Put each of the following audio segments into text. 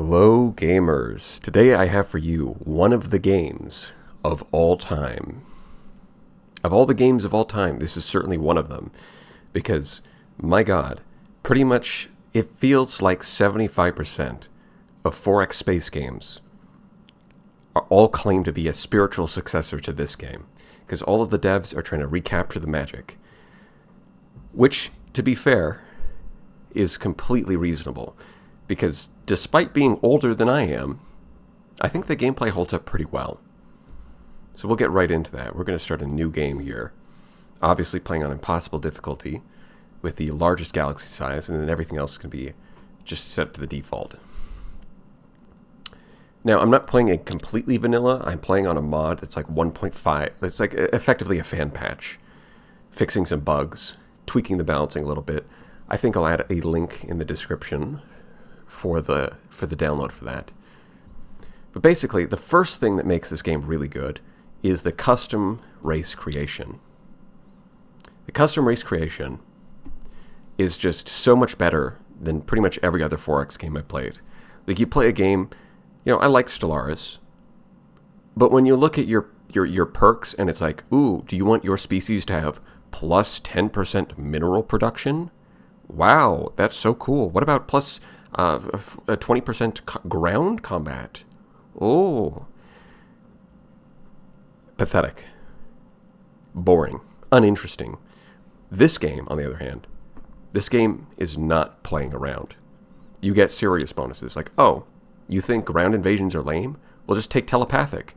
Hello, gamers. Today I have for you one of the games of all time. Of all the games of all time, this is certainly one of them. Because, my god, pretty much it feels like 75% of 4X space games are all claimed to be a spiritual successor to this game. Because all of the devs are trying to recapture the magic. Which, to be fair, is completely reasonable. Because despite being older than I am, I think the gameplay holds up pretty well. So we'll get right into that. We're going to start a new game here. Obviously playing on impossible difficulty with the largest galaxy size, and then everything else can be just set to the default. Now, I'm not playing a completely vanilla. I'm playing on a mod that's like 1.5. It's like effectively a fan patch. Fixing some bugs, tweaking the balancing a little bit. I think I'll add a link in the description for the download for that. But basically, the first thing that makes this game really good is the custom race creation. The custom race creation is just so much better than pretty much every other 4X game I played. Like, you play a game, I like Stellaris, but when you look at your perks and it's like, ooh, do you want your species to have plus 10% mineral production? Wow, that's so cool. What about plus a 20% ground combat? Oh. Pathetic. Boring. Uninteresting. This game, on the other hand, this game is not playing around. You get serious bonuses. Like, oh, you think ground invasions are lame? Well, just take telepathic.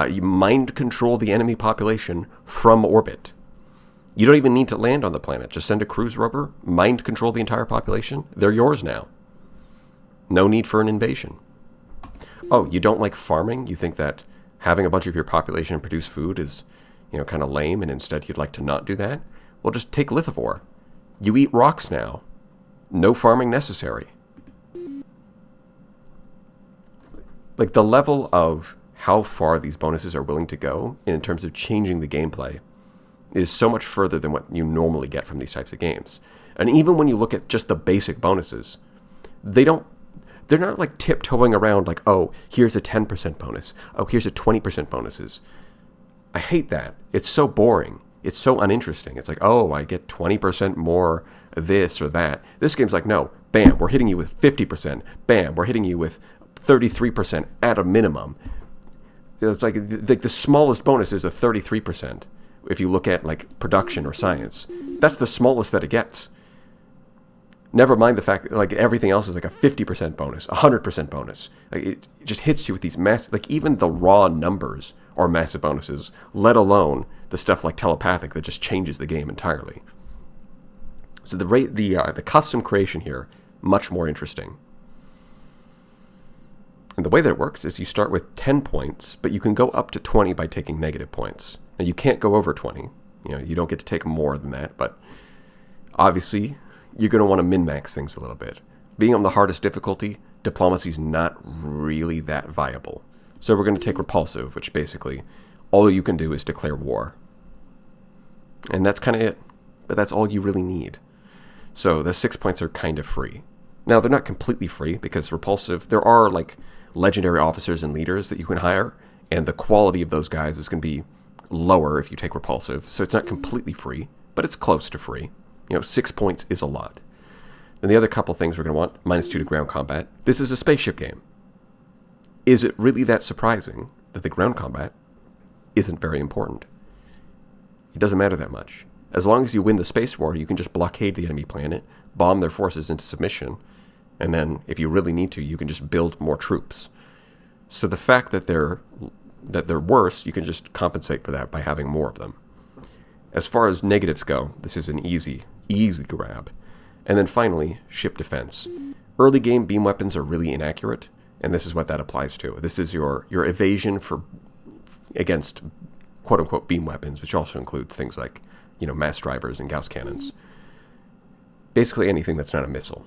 You mind control the enemy population from orbit. You don't even need to land on the planet. Just send a cruise rover, mind control the entire population. They're yours now. No need for an invasion. Oh, you don't like farming? You think that having a bunch of your population produce food is, kind of lame, and instead you'd like to not do that? Well, just take lithivore. You eat rocks now. No farming necessary. Like, the level of how far these bonuses are willing to go in terms of changing the gameplay is so much further than what you normally get from these types of games. And even when you look at just the basic bonuses, they're not like tiptoeing around like, oh, here's a 10% bonus. Oh, here's a 20% bonuses. I hate that. It's so boring. It's so uninteresting. It's like, oh, I get 20% more this or that. This game's like, no, bam, we're hitting you with 50%. Bam, we're hitting you with 33% at a minimum. It's like the smallest bonus is a 33%. If you look at like production or science, that's the smallest that it gets. Never mind the fact that like everything else is like a 50% bonus, 100% bonus. Like, it just hits you with these massive, like even the raw numbers are massive bonuses, let alone the stuff like telepathic that just changes the game entirely. So the custom creation here, much more interesting. And the way that it works is you start with 10 points, but you can go up to 20 by taking negative points. Now, you can't go over 20. You don't get to take more than that, but obviously you're going to want to min-max things a little bit. Being on the hardest difficulty, diplomacy's not really that viable. So we're going to take repulsive, which basically all you can do is declare war. And that's kind of it. But that's all you really need. So the 6 points are kind of free. Now, they're not completely free because repulsive, there are like legendary officers and leaders that you can hire, and the quality of those guys is going to be lower if you take repulsive. So it's not completely free, but it's close to free. 6 points is a lot. And the other couple things we're going to want, -2 to ground combat. This is a spaceship game. Is it really that surprising that the ground combat isn't very important? It doesn't matter that much. As long as you win the space war, you can just blockade the enemy planet, bomb their forces into submission, and then, if you really need to, you can just build more troops. So the fact that they're worse, you can just compensate for that by having more of them. As far as negatives go, this is an easy grab. And then finally, ship defense. Early game beam weapons are really inaccurate, and this is what that applies to. This is your evasion against quote-unquote beam weapons, which also includes things like, mass drivers and Gauss cannons. Basically anything that's not a missile.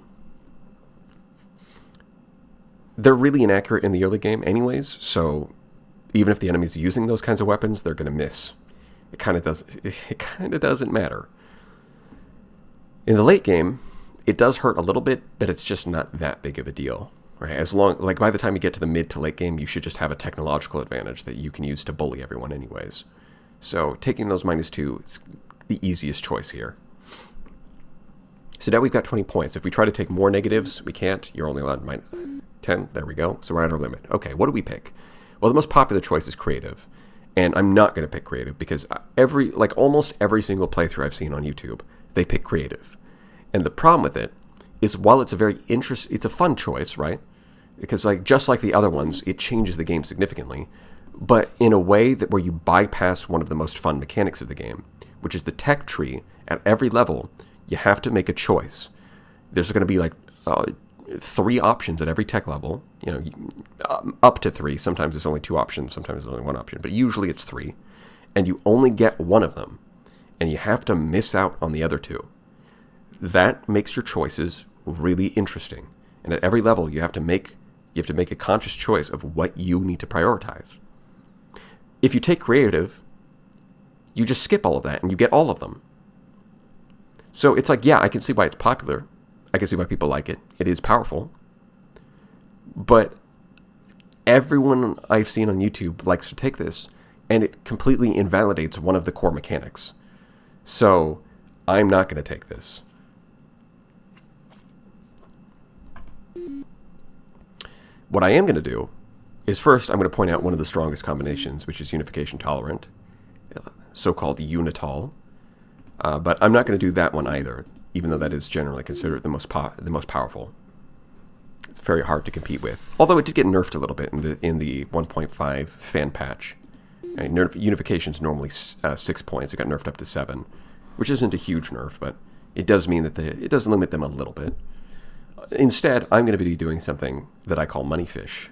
They're really inaccurate in the early game anyways, so even if the enemy's using those kinds of weapons, they're going to miss. It kind of doesn't matter. In the late game, it does hurt a little bit, but it's just not that big of a deal. right? Like by the time you get to the mid to late game, you should just have a technological advantage that you can use to bully everyone anyways. So taking those -2 is the easiest choice here. So now we've got 20 points. If we try to take more negatives, we can't. You're only allowed -10. There we go. So we're at our limit. Okay, what do we pick? Well, the most popular choice is creative. And I'm not going to pick creative because almost every single playthrough I've seen on YouTube, they pick creative. And the problem with it is while it's it's a fun choice, right? Because just like the other ones, it changes the game significantly, but in a way that where you bypass one of the most fun mechanics of the game, which is the tech tree. At every level, you have to make a choice. There's going to be 3 options at every tech level, up to 3. Sometimes there's only 2 options, sometimes there's only 1 option, but usually it's 3. And you only get one of them, and you have to miss out on the other 2. That makes your choices really interesting. And at every level, you have to make a conscious choice of what you need to prioritize. If you take creative, you just skip all of that and you get all of them. So it's I can see why it's popular. I can see why people like it. It is powerful. But everyone I've seen on YouTube likes to take this, and it completely invalidates one of the core mechanics. So I'm not going to take this. What I am going to do is first I'm going to point out one of the strongest combinations, which is unification tolerant, so-called unitol. But I'm not going to do that one either, even though that is generally considered the most powerful. It's very hard to compete with, although it did get nerfed a little bit in the 1.5 fan patch. Unification is normally 6 points. It got nerfed up to 7, which isn't a huge nerf, but it does mean that it does limit them a little bit. Instead, I'm going to be doing something that I call moneyfish.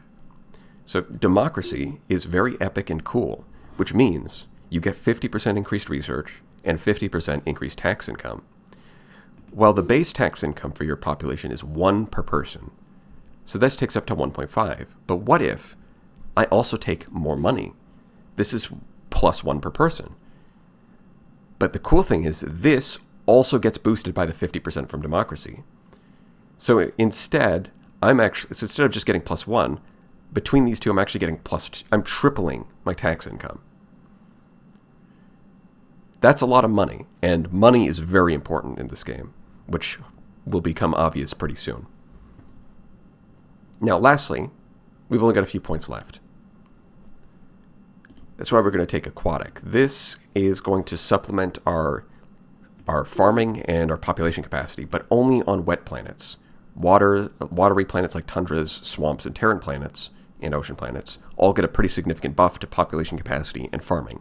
So democracy is very epic and cool, which means you get 50% increased research and 50% increased tax income. Well, the base tax income for your population is 1 per person. So this takes up to 1.5. But what if I also take more money? This is +1 per person. But the cool thing is this also gets boosted by the 50% from democracy. So instead of just getting +1, between these two, I'm actually getting +2. I'm tripling my tax income. That's a lot of money, and money is very important in this game, which will become obvious pretty soon. Now, lastly, we've only got a few points left. That's why we're going to take aquatic. This is going to supplement our farming and our population capacity, but only on wet planets. Watery planets like tundras, swamps, and terran planets, and ocean planets, all get a pretty significant buff to population capacity and farming.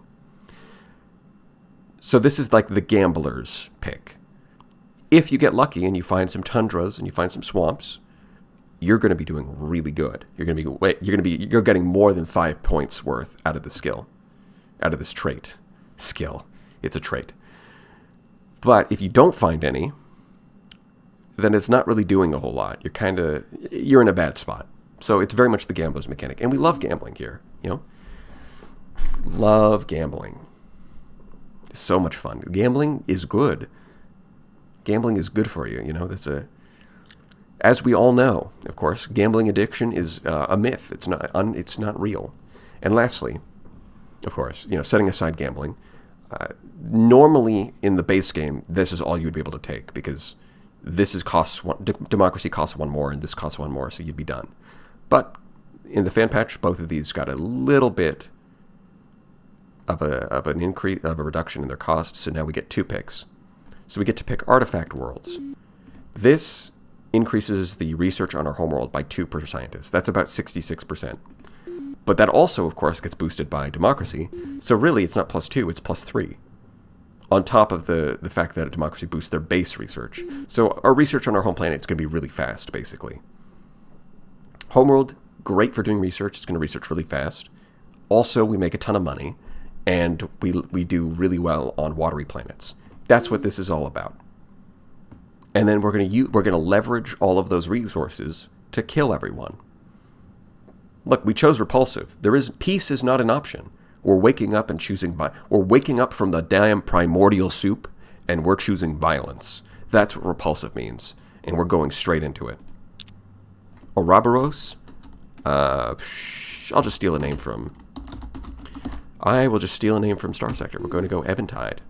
So this is like the gambler's pick. If you get lucky and you find some tundras and you find some swamps, you're going to be doing really good. You're getting more than 5 points worth out of the skill, out of this trait. Skill. It's a trait. But if you don't find any, then it's not really doing a whole lot. You're in a bad spot. So it's very much the gambler's mechanic. And we love gambling here, Love gambling. It's so much fun. Gambling is good. Gambling is good for you, as we all know, of course, gambling addiction is a myth. It's not real. And lastly, of course, setting aside gambling, normally in the base game, this is all you'd be able to take because democracy costs 1 more and this costs 1 more, so you'd be done. But in the fan patch, both of these got a little bit of a reduction in their costs, so now we get 2 picks. So we get to pick artifact worlds. This increases the research on our homeworld by 2 per scientist. That's about 66%. But that also, of course, gets boosted by democracy. So really, it's not +2, it's +3. On top of the fact that democracy boosts their base research. So our research on our home planet is going to be really fast, basically. Homeworld, great for doing research. It's going to research really fast. Also, we make a ton of money, and we do really well on watery planets. That's what this is all about. And then we're going to leverage all of those resources to kill everyone. Look, we chose repulsive. Peace is not an option. We're waking up and we're waking up from the damn primordial soup, and we're choosing violence. That's what repulsive means, and we're going straight into it. Ouroboros. I'll just steal a name from... I will just steal a name from Star Sector. We're going to go Eventide.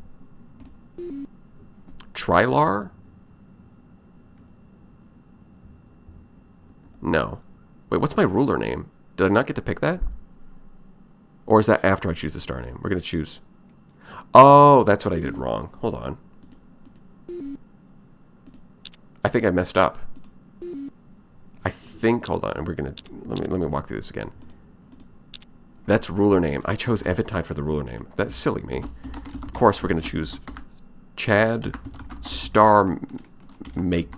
Trilar? No. Wait, what's my ruler name? Did I not get to pick that? Or is that after I choose the star name? We're going to choose... Oh, that's what I did wrong. Hold on. I think I messed up. I think... Hold on. We're going to... Let me walk through this again. That's ruler name. I chose Eventide for the ruler name. That's silly me. Of course, we're going to choose Chad Star Make.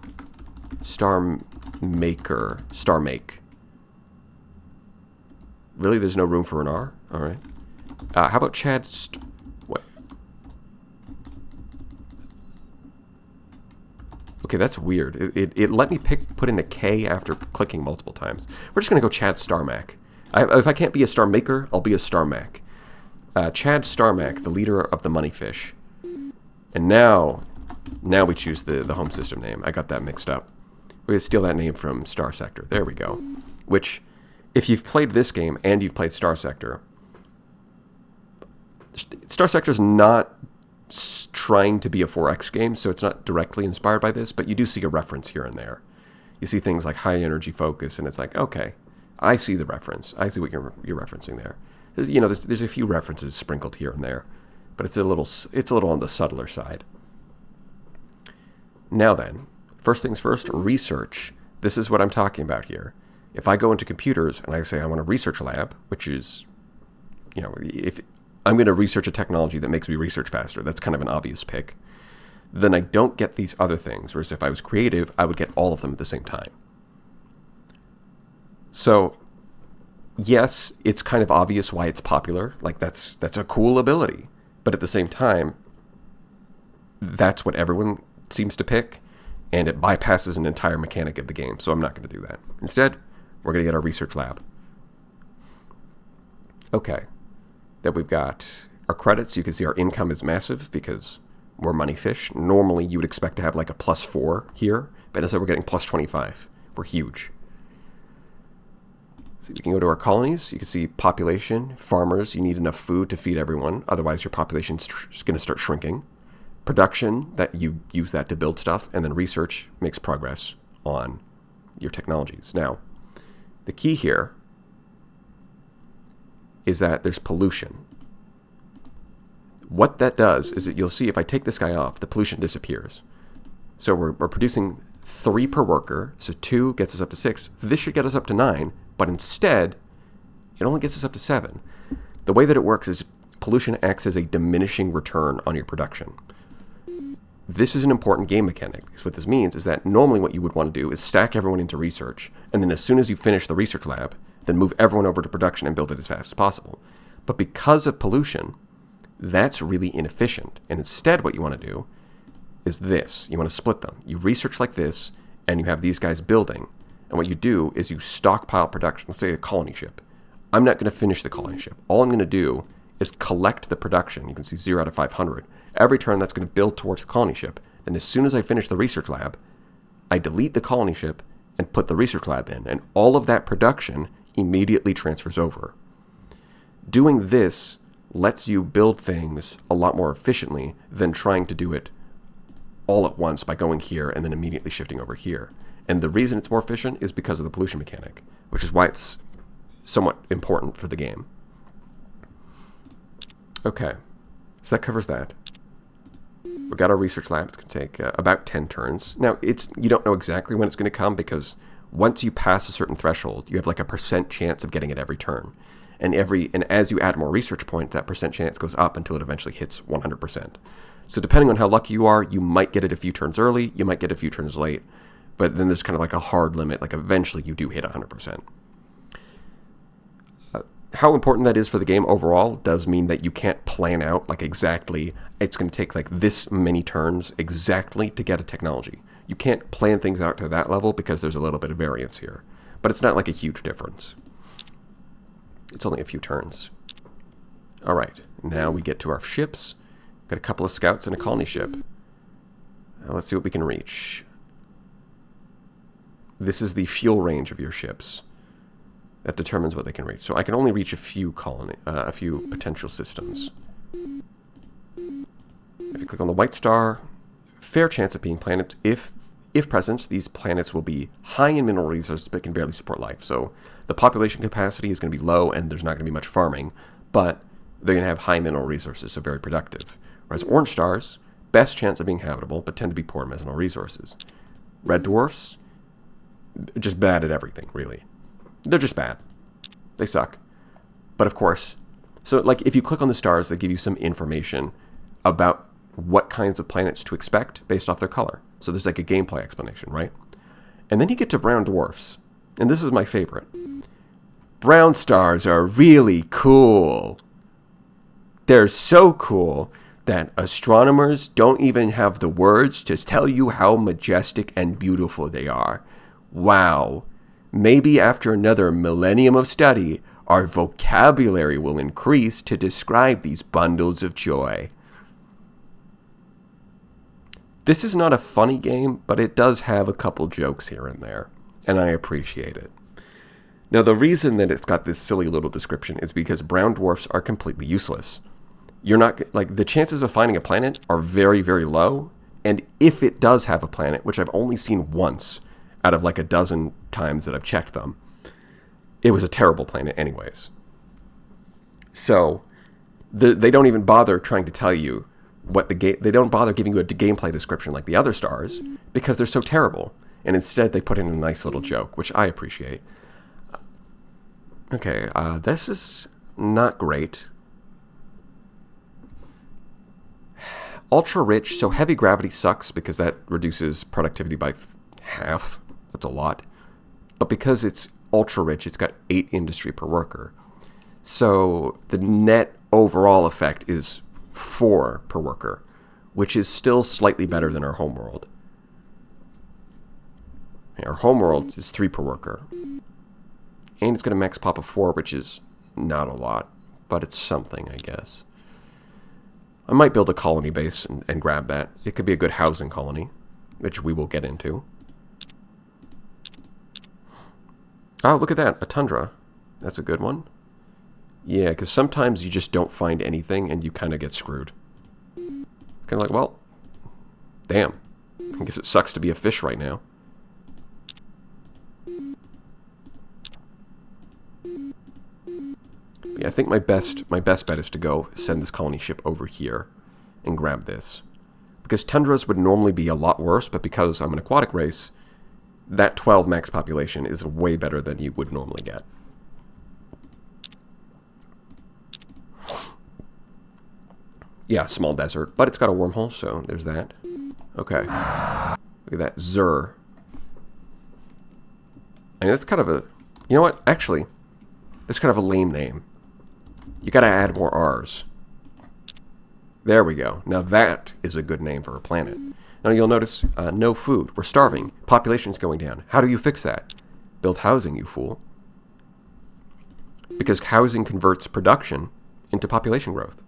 Really? There's no room for an R? Alright. How about Chad... What? Okay, that's weird. It let me put in a K after clicking multiple times. We're just going to go Chad Starmac. If I can't be a Star Maker, I'll be a Star Mac. Chad Starmac, the leader of the moneyfish. And now we choose the home system name. I got that mixed up. We're going to steal that name from Star Sector. There we go. Which, if you've played this game and you've played Star Sector, Star Sector's not trying to be a 4X game, so it's not directly inspired by this, but you do see a reference here and there. You see things like high energy focus, and it's like, okay, I see the reference. I see what you're referencing there. There's a few references sprinkled here and there, but it's a little on the subtler side. Now then, first things first, research. This is what I'm talking about here. If I go into computers and I say I want a research lab, which is, if I'm going to research a technology that makes me research faster, that's kind of an obvious pick, then I don't get these other things, whereas if I was creative, I would get all of them at the same time. So, yes, it's kind of obvious why it's popular. Like, that's a cool ability. But at the same time, that's what everyone seems to pick, and it bypasses an entire mechanic of the game, so I'm not going to do that. Instead, we're going to get our research lab. Okay. Then we've got our credits. You can see our income is massive because we're moneyfish. Normally, you would expect to have like a +4 here, but instead we're getting +25. We're huge. So we can go to our colonies. You can see population, farmers. You need enough food to feed everyone. Otherwise, your population's going to start shrinking. Production, that you use that to build stuff. And then research makes progress on your technologies. Now, the key here is that there's pollution. What that does is that you'll see if I take this guy off, the pollution disappears. So we're producing 3 per worker, so 2 gets us up to 6. This should get us up to 9, but instead, it only gets us up to 7. The way that it works is pollution acts as a diminishing return on your production. This is an important game mechanic, because what this means is that normally what you would want to do is stack everyone into research, and then as soon as you finish the research lab, then move everyone over to production and build it as fast as possible. But because of pollution, that's really inefficient. And instead what you want to do is this. You want to split them. You research like this, and you have these guys building. And what you do is you stockpile production. Let's say a colony ship. I'm not going to finish the colony ship. All I'm going to do is collect the production. You can see 0 out of 500. Every turn that's going to build towards the colony ship. Then as soon as I finish the research lab, I delete the colony ship and put the research lab in. And all of that production immediately transfers over. Doing this lets you build things a lot more efficiently than trying to do it all at once by going here and then immediately shifting over here. And the reason it's more efficient is because of the pollution mechanic, which is why it's somewhat important for the game. Okay, so that covers that. We've got our research lab. It's going to take about 10 turns. Now, you don't know exactly when it's going to come because once you pass a certain threshold, you have like a % chance of getting it every turn. And as you add more research points, that % chance goes up until it eventually hits 100%. So depending on how lucky you are, you might get it a few turns early, you might get it a few turns late, but then there's kind of like a hard limit, like eventually you do hit 100%. How important that is for the game overall does mean that you can't plan out like exactly, it's going to take like this many turns exactly to get a technology. You can't plan things out to that level because there's a little bit of variance here. But it's not like a huge difference. It's only a few turns. All right, now we get to our ships. Got a couple of scouts and a colony ship. Now let's see what we can reach. this is the fuel range of your ships. That determines what they can reach. So I can only reach a few potential systems. If you click on the white star, fair chance of being planets. If present, these planets will be high in mineral resources but can barely support life. So the population capacity is going to be low and there's not going to be much farming, but they're going to have high mineral resources, so very productive. Whereas orange stars, best chance of being habitable, but tend to be poor in mineral resources. Red dwarfs, just bad at everything, really. They're just bad. They suck. But of course, so like if you click on the stars, they give you some information about what kinds of planets to expect based off their color. So there's like a gameplay explanation, right? And then you get to brown dwarfs. And this is my favorite. Brown stars are really cool. They're so cool that astronomers don't even have the words to tell you how majestic and beautiful they are. Wow. Maybe after another millennium of study, our vocabulary will increase to describe these bundles of joy. This is not a funny game, but it does have a couple jokes here and there, and I appreciate it. Now, the reason that it's got this silly little description is because brown dwarfs are completely useless. You're not, like, the chances of finding a planet are very, very low, and if it does have a planet, which I've only seen once out of like a dozen times that I've checked them, it was a terrible planet anyways. So, they don't even bother trying to tell you what they don't bother giving you a gameplay description like the other stars because they're so terrible. And instead they put in a nice little joke, which I appreciate. Okay, this is not great. Ultra rich, so heavy gravity sucks because that reduces productivity by half. That's a lot. But because it's ultra rich, it's got 8 industry per worker. So the net overall effect is 4 per worker, which is still slightly better than our homeworld. Our homeworld is 3 per worker. And it's got a max pop of 4, which is not a lot, but it's something, I guess. I might build a colony base and grab that. It could be a good housing colony, which we will get into. Oh, look at that, a tundra. That's a good one. Yeah, because sometimes you just don't find anything and you kind of get screwed. Kind of like, well, damn. I guess it sucks to be a fish right now. But yeah, I think my best bet is to go send this colony ship over here and grab this. Because tundras would normally be a lot worse, but because I'm an aquatic race, that 12 max population is way better than you would normally get. Yeah, small desert, but it's got a wormhole, so there's that. Okay. Look at that, Zur. I mean, that's kind of a... You know what? Actually, that's kind of a lame name. You gotta add more R's. There we go. Now that is a good name for a planet. Now you'll notice, no food. We're starving. Population's going down. How do you fix that? Build housing, you fool. Because housing converts production into population growth.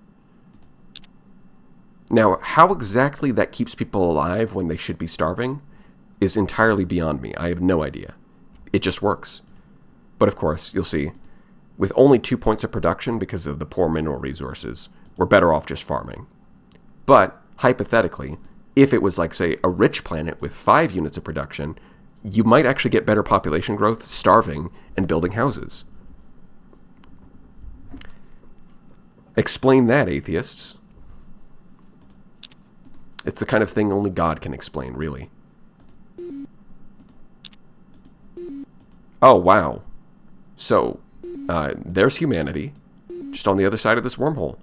Now, how exactly that keeps people alive when they should be starving is entirely beyond me. I have no idea. It just works. But of course, you'll see, with only 2 points of production because of the poor mineral resources, we're better off just farming. But, hypothetically, if it was like, say, a rich planet with 5 units of production, you might actually get better population growth starving and building houses. Explain that, atheists. It's the kind of thing only God can explain, really. Oh, wow. So, there's humanity, just on the other side of this wormhole.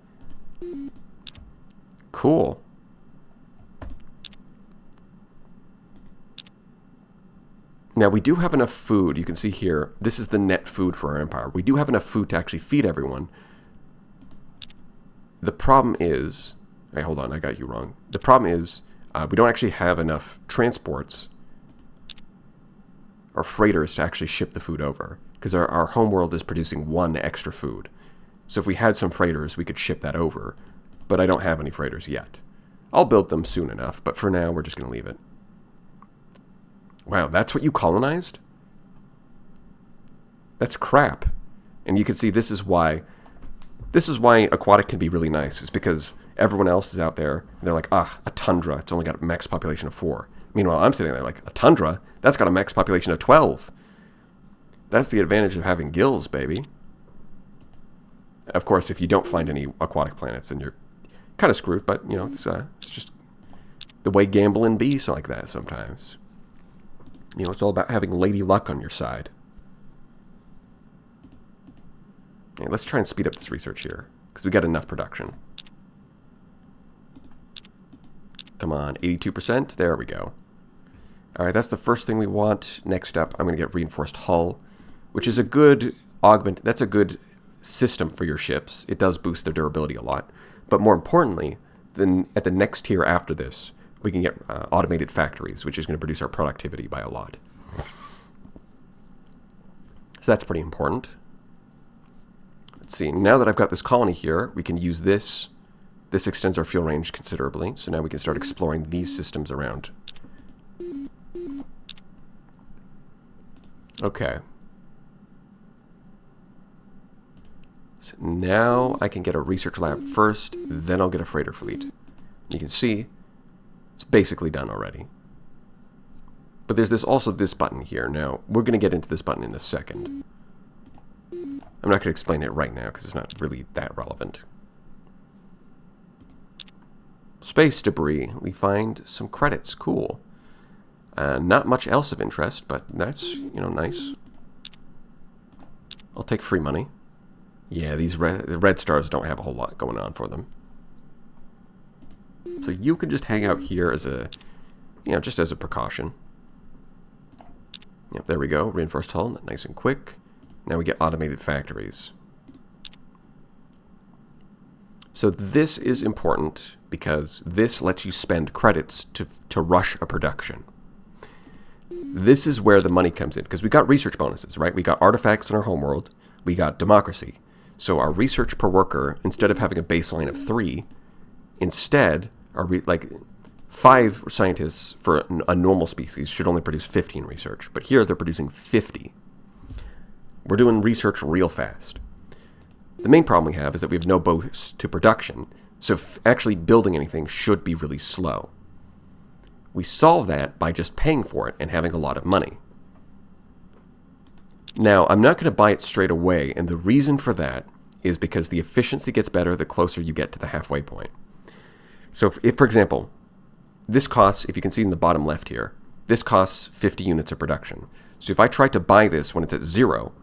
Cool. Now, we do have enough food. You can see here, this is the net food for our empire. We do have enough food to actually feed everyone. The problem is... Hey, hold on, I got you wrong. The problem is, we don't actually have enough transports or freighters to actually ship the food over. Because our homeworld is producing 1 extra food. So if we had some freighters, we could ship that over. But I don't have any freighters yet. I'll build them soon enough, but for now, we're just going to leave it. Wow, that's what you colonized? That's crap. And you can see this is why aquatic can be really nice, is because everyone else is out there and they're like, a tundra, it's only got a max population of 4. Meanwhile, I'm sitting there like, a tundra, that's got a max population of 12. That's the advantage of having gills, baby. Of course, if you don't find any aquatic planets, then you're kind of screwed, but, you know, it's just the way gambling be like that sometimes. You know, it's all about having lady luck on your side. Okay, let's try and speed up this research here, because we got enough production. Come on, 82%. There we go. All right, that's the first thing we want. Next up, I'm going to get reinforced hull, which is a good augment. That's a good system for your ships. It does boost their durability a lot. But more importantly, then at the next tier after this, we can get automated factories, which is going to produce our productivity by a lot. So that's pretty important. Let's see. Now that I've got this colony here, we can use this. This extends our fuel range considerably. So now we can start exploring these systems around. Okay. So now I can get a research lab first, then I'll get a freighter fleet. You can see it's basically done already. But there's also this button here. Now, we're going to get into this button in a second. I'm not going to explain it right now because it's not really that relevant. Space debris. We find some credits. Cool. Not much else of interest, but that's, you know, nice. I'll take free money. Yeah, these red stars don't have a whole lot going on for them. So you can just hang out here as a, you know, just as a precaution. Yep, there we go. Reinforced hull, nice and quick. Now we get automated factories. So this is important because this lets you spend credits to rush a production. This is where the money comes in, because we got research bonuses, right? We got artifacts in our homeworld. We got democracy. So our research per worker, instead of having a baseline of 3, instead, like 5 scientists for a normal species should only produce 15 research. But here they're producing 50. We're doing research real fast. The main problem we have is that we have no boost to production, so actually building anything should be really slow. We solve that by just paying for it and having a lot of money. Now, I'm not going to buy it straight away, and the reason for that is because the efficiency gets better the closer you get to the halfway point. So if for example, this costs, if you can see in the bottom left here, this costs 50 units of production. So if I try to buy this when it's at 0,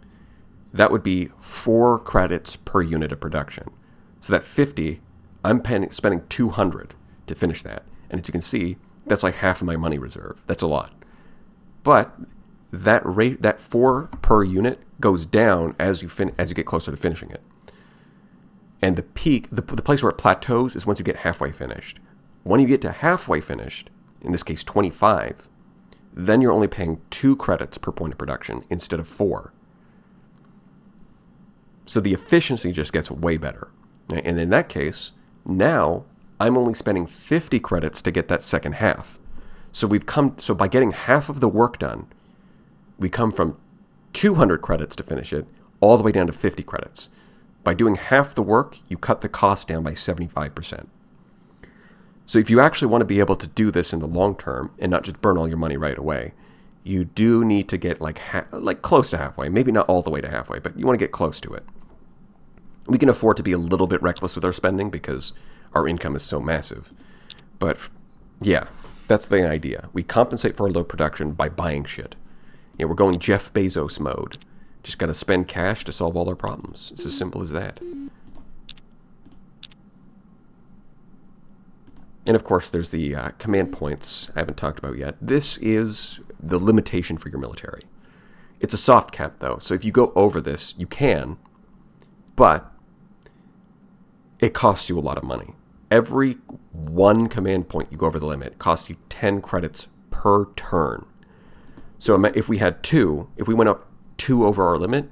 that would be 4 credits per unit of production. So that 50, I'm spending 200 to finish that. And as you can see, that's like half of my money reserve. That's a lot. But that rate, that 4 per unit, goes down as you get closer to finishing it. And the peak, the place where it plateaus is once you get halfway finished. When you get to halfway finished, in this case 25, then you're only paying 2 credits per point of production instead of 4. So the efficiency just gets way better. And in that case, now I'm only spending 50 credits to get that second half. So by getting half of the work done, we come from 200 credits to finish it all the way down to 50 credits. By doing half the work, you cut the cost down by 75%. So if you actually want to be able to do this in the long term and not just burn all your money right away, you do need to get like close to halfway. Maybe not all the way to halfway, but you want to get close to it. We can afford to be a little bit reckless with our spending because our income is so massive. But yeah, that's the idea. We compensate for our low production by buying shit. You know, we're going Jeff Bezos mode. Just got to spend cash to solve all our problems. It's as simple as that. And of course, there's the command points I haven't talked about yet. This is the limitation for your military. It's a soft cap, though. So if you go over this, you can, but it costs you a lot of money. Every 1 command point you go over the limit costs you 10 credits per turn. So if we had 2, if we went up 2 over our limit,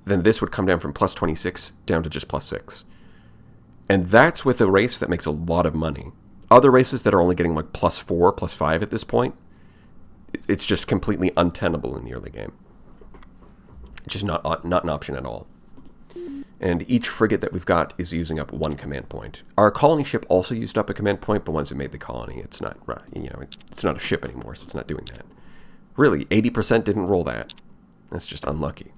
then this would come down from plus 26 down to just plus 6. And that's with a race that makes a lot of money. Other races that are only getting like plus 4, plus 5 at this point, It's just completely untenable in the early game. It's just not an option at all. And each frigate that we've got is using up 1 command point. Our colony ship also used up a command point, but once it made the colony, it's not, it's not a ship anymore, so it's not doing that. Really, 80% didn't roll that. That's just unlucky.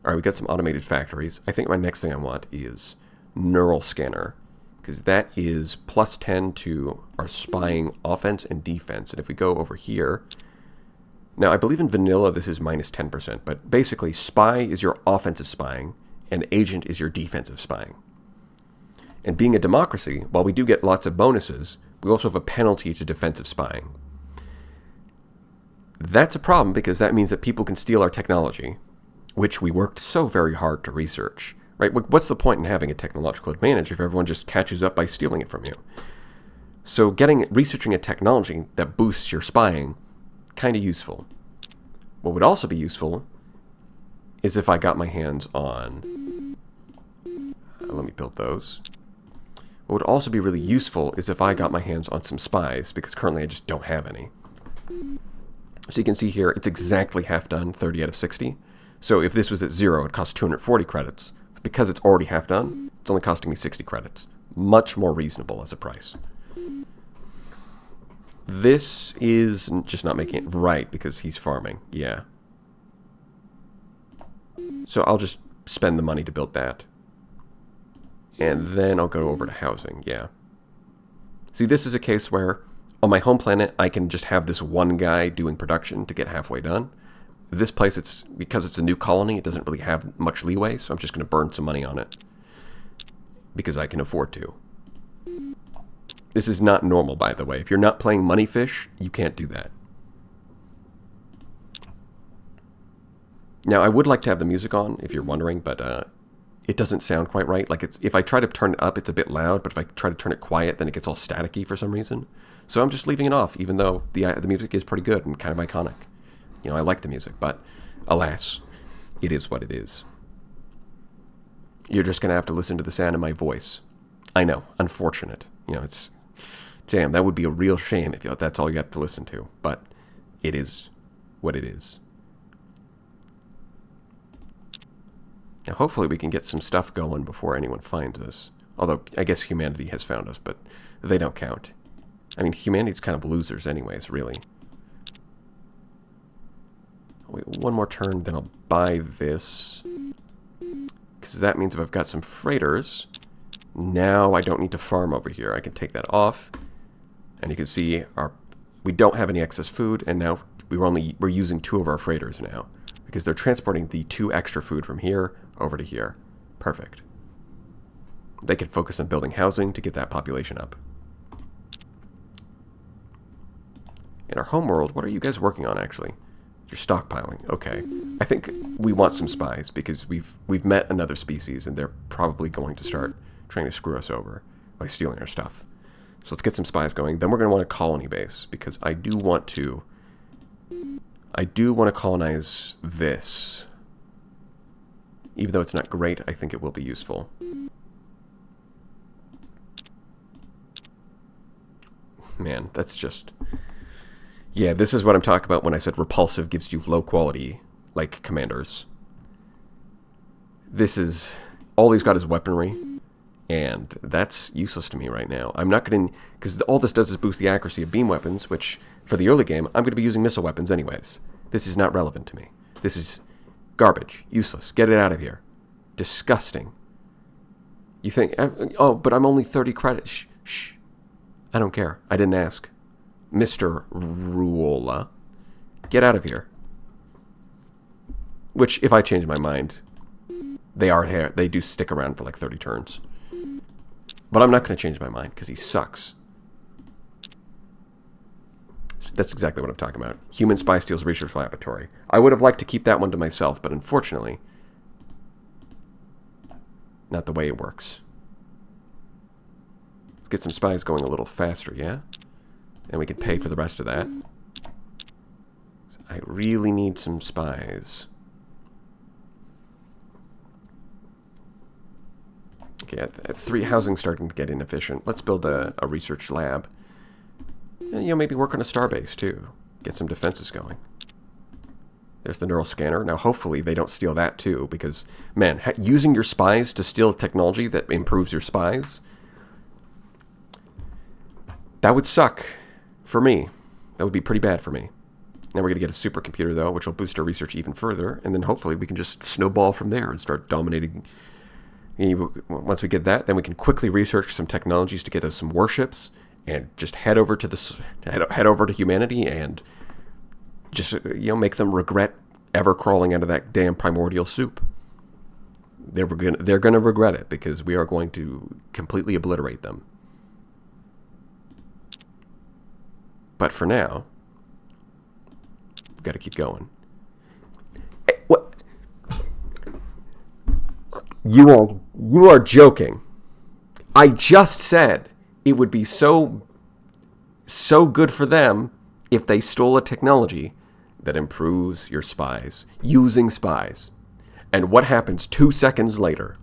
All right, we got some automated factories. I think my next thing I want is neural scanner, because that is +10 to our spying offense and defense. And if we go over here, now I believe in vanilla this is -10%, but basically spy is your offensive spying, and agent is your defensive spying. And being a democracy, while we do get lots of bonuses, we also have a penalty to defensive spying. That's a problem because that means that people can steal our technology, which we worked so very hard to research, right? What's the point in having a technological advantage if everyone just catches up by stealing it from you? So researching a technology that boosts your spying, kind of useful. What would also be useful is if I got my hands on... let me build those. What would also be really useful is if I got my hands on some spies, because currently I just don't have any. So you can see here, it's exactly half done, 30 out of 60. So if this was at 0, it costs 240 credits. Because it's already half done, it's only costing me 60 credits. Much more reasonable as a price. This is just not making it right because he's farming. Yeah. So I'll just spend the money to build that. And then I'll go over to housing. Yeah. See, this is a case where on my home planet, I can just have this one guy doing production to get halfway done. This place, because it's a new colony, it doesn't really have much leeway, so I'm just going to burn some money on it. Because I can afford to. This is not normal, by the way. If you're not playing moneyfish, you can't do that. Now, I would like to have the music on, if you're wondering, but it doesn't sound quite right. Like, if I try to turn it up, it's a bit loud, but if I try to turn it quiet, then it gets all staticky for some reason. So I'm just leaving it off, even though the music is pretty good and kind of iconic. You know, I like the music, but alas, it is what it is. You're just going to have to listen to the sound of my voice. I know, unfortunate. You know, damn, that would be a real shame if that's all you have to listen to. But it is what it is. Now, hopefully we can get some stuff going before anyone finds us. Although, I guess humanity has found us, but they don't count. I mean, humanity's kind of losers anyways, really. Wait, one more turn, then I'll buy this. Because that means if I've got some freighters, now I don't need to farm over here. I can take that off. And you can see we don't have any excess food, and now we're using 2 of our freighters now. Because they're transporting the 2 extra food from here over to here. Perfect. They can focus on building housing to get that population up. In our homeworld, what are you guys working on, actually? You're stockpiling. Okay. I think we want some spies, because we've met another species, and they're probably going to start trying to screw us over by stealing our stuff. So let's get some spies going. Then we're going to want a colony base, because I do want to colonize this. Even though it's not great, I think it will be useful. Man, that's just... Yeah, this is what I'm talking about when I said repulsive gives you low quality, like, commanders. This is... All he's got is weaponry, and that's useless to me right now. I'm not going to... Because all this does is boost the accuracy of beam weapons, which, for the early game, I'm going to be using missile weapons anyways. This is not relevant to me. This is garbage. Useless. Get it out of here. Disgusting. You think... Oh, but I'm only 30 credits. Shh. Shh. I don't care. I didn't ask. Mr. Ruola, get out of here. Which, if I change my mind, they do stick around for like 30 turns. But I'm not going to change my mind, because he sucks. That's exactly what I'm talking about. Human spy steals research laboratory. I would have liked to keep that one to myself, but unfortunately, not the way it works. Let's get some spies going a little faster, yeah? And we can pay for the rest of that. I really need some spies. Okay, at 3, housing's starting to get inefficient. Let's build a research lab. And, maybe work on a starbase, too. Get some defenses going. There's the neural scanner. Now, hopefully, they don't steal that, too, because, man, using your spies to steal technology that improves your spies, that would suck for me. That would be pretty bad for me. Now we're going to get a supercomputer, though, which will boost our research even further, and then hopefully we can just snowball from there and start dominating. Once we get that, then we can quickly research some technologies to get us some warships, and just head over to humanity and just make them regret ever crawling out of that damn primordial soup. They're gonna regret it, because we are going to completely obliterate them. But for now, we've got to keep going. What? You are joking. I just said it would be so good for them if they stole a technology that improves your spies, using spies. And what happens 2 seconds later?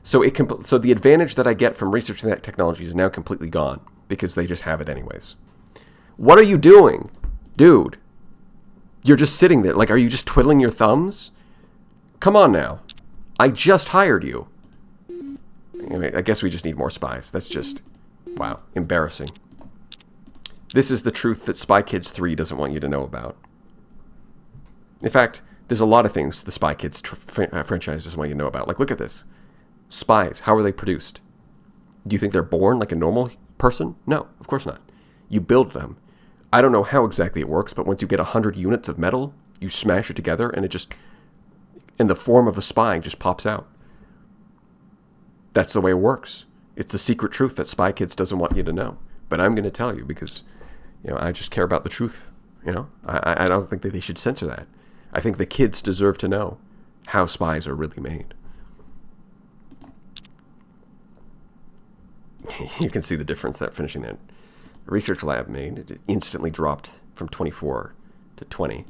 So the advantage that I get from researching that technology is now completely gone, because they just have it anyways. What are you doing? Dude, you're just sitting there. Like, are you just twiddling your thumbs? Come on now. I just hired you. I guess we just need more spies. That's just, wow, embarrassing. This is the truth that Spy Kids 3 doesn't want you to know about. In fact, there's a lot of things the Spy Kids franchise doesn't want you to know about. Like, look at this. Spies, how are they produced? Do you think they're born like a normal person? No, of course not. You build them. I don't know how exactly it works, but once you get 100 units of metal, you smash it together, and it just, in the form of a spy, just pops out. That's the way it works. It's the secret truth that Spy Kids doesn't want you to know. But I'm going to tell you, because, I just care about the truth. I don't think that they should censor that. I think the kids deserve to know how spies are really made. You can see the difference that finishing that research lab made. It instantly dropped from 24 to 20.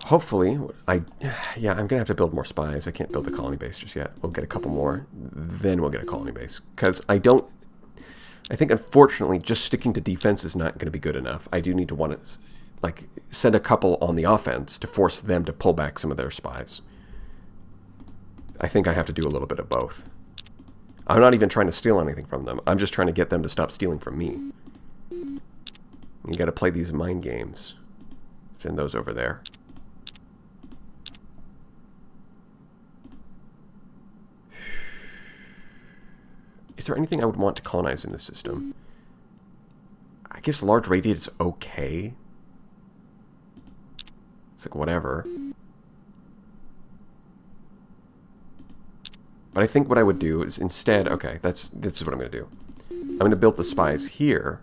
Hopefully, I'm going to have to build more spies. I can't build the colony base just yet. We'll get a couple more, then we'll get a colony base. Because I think, unfortunately, just sticking to defense is not going to be good enough. I do need to send a couple on the offense to force them to pull back some of their spies. I think I have to do a little bit of both. I'm not even trying to steal anything from them. I'm just trying to get them to stop stealing from me. You got to play these mind games. Send those over there. Is there anything I would want to colonize in this system? I guess large radius is okay. It's like whatever. But I think what I would do is instead, okay, this is what I'm going to do. I'm going to build the spies here,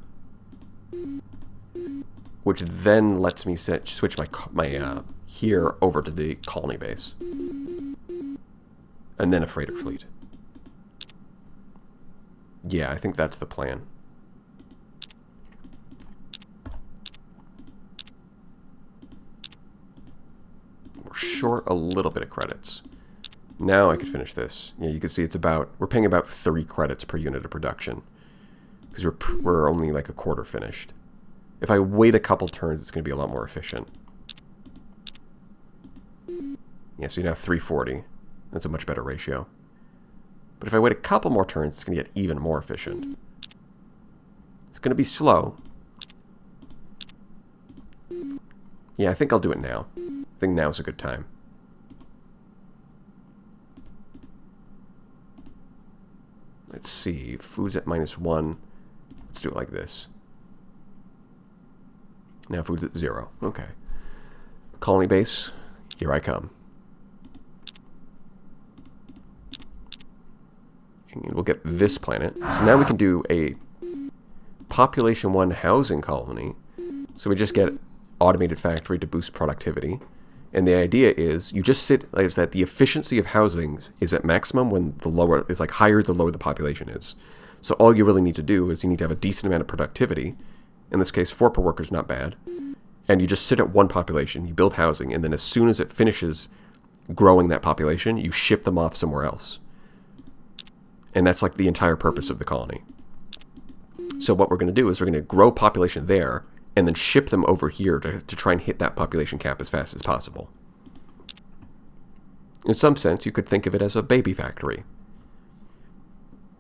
which then lets me switch my here over to the colony base, and then a freighter fleet. Yeah, I think that's the plan. We're short a little bit of credits. Now I could finish this. Yeah, you can see we're paying about 3 credits per unit of production, because we're only like a quarter finished. If I wait a couple turns, it's going to be a lot more efficient. Yeah, so you have 340. That's a much better ratio. But if I wait a couple more turns, it's going to get even more efficient. It's going to be slow. Yeah, I think I'll do it now. I think now's a good time. Let's see. Food's at -1. Let's do it like this. Now food's at 0. Okay. Colony base. Here I come. And we'll get this planet. So now we can do a population 1 housing colony. So we just get automated factory to boost productivity. And the idea is is that the efficiency of housing is at maximum when the lower is higher the lower the population is. So all you really need to do is you need to have a decent amount of productivity. In this case, 4 per worker is not bad. And you just sit at 1 population, you build housing, and then as soon as it finishes growing that population, you ship them off somewhere else. And that's like the entire purpose of the colony. So what we're going to do is we're going to grow population there and then ship them over here to try and hit that population cap as fast as possible. In some sense, you could think of it as a baby factory.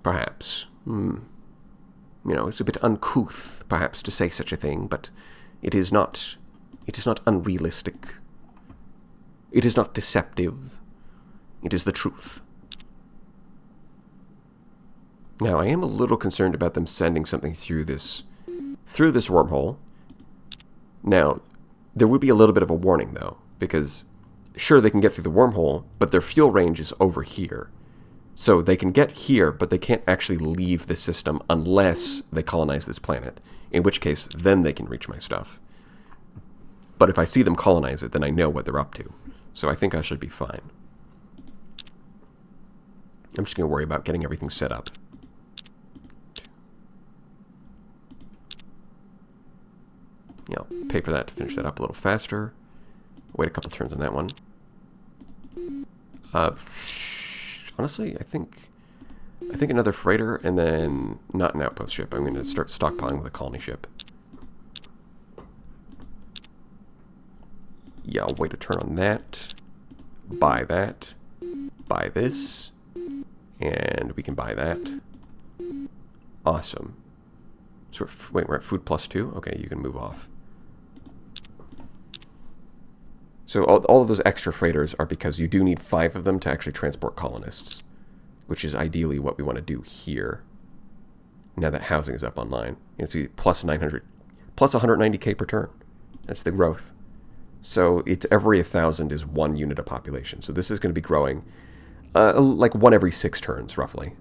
Perhaps. You know, it's a bit uncouth, perhaps, to say such a thing, but it is not unrealistic. It is not deceptive. It is the truth. Now, I am a little concerned about them sending something through this wormhole. Now, there would be a little bit of a warning, though, because sure, they can get through the wormhole, but their fuel range is over here. So they can get here, but they can't actually leave the system unless they colonize this planet, in which case, then they can reach my stuff. But if I see them colonize it, then I know what they're up to. So I think I should be fine. I'm just going to worry about getting everything set up. Yeah, I'll pay for that to finish that up a little faster. Wait a couple turns on that one. Honestly, I think another freighter and then not an outpost ship. I'm going to start stockpiling with a colony ship. Yeah, I'll wait a turn on that. Buy that. Buy this. And we can buy that. Awesome. So we're at food +2. Okay, you can move off. So all of those extra freighters are because you do need 5 of them to actually transport colonists, which is ideally what we want to do here. Now that housing is up online, you can see plus 900, plus 190k per turn. That's the growth. So it's every 1,000 is 1 unit of population. So this is going to be growing like 1 every 6 turns, roughly,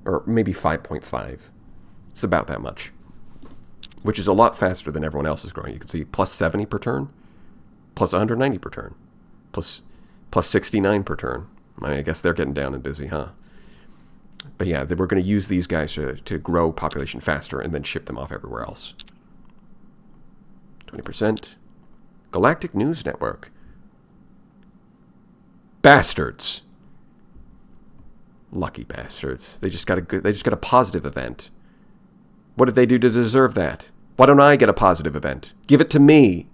or maybe 5.5. It's about that much, which is a lot faster than everyone else is growing. You can see plus 70 per turn. Plus 190 per turn. Plus 69 per turn. I guess they're getting down and busy, huh? But yeah, we're going to use these guys to grow population faster and then ship them off everywhere else. 20%. Galactic News Network. Bastards. Lucky bastards. They just got a positive event. What did they do to deserve that? Why don't I get a positive event? Give it to me.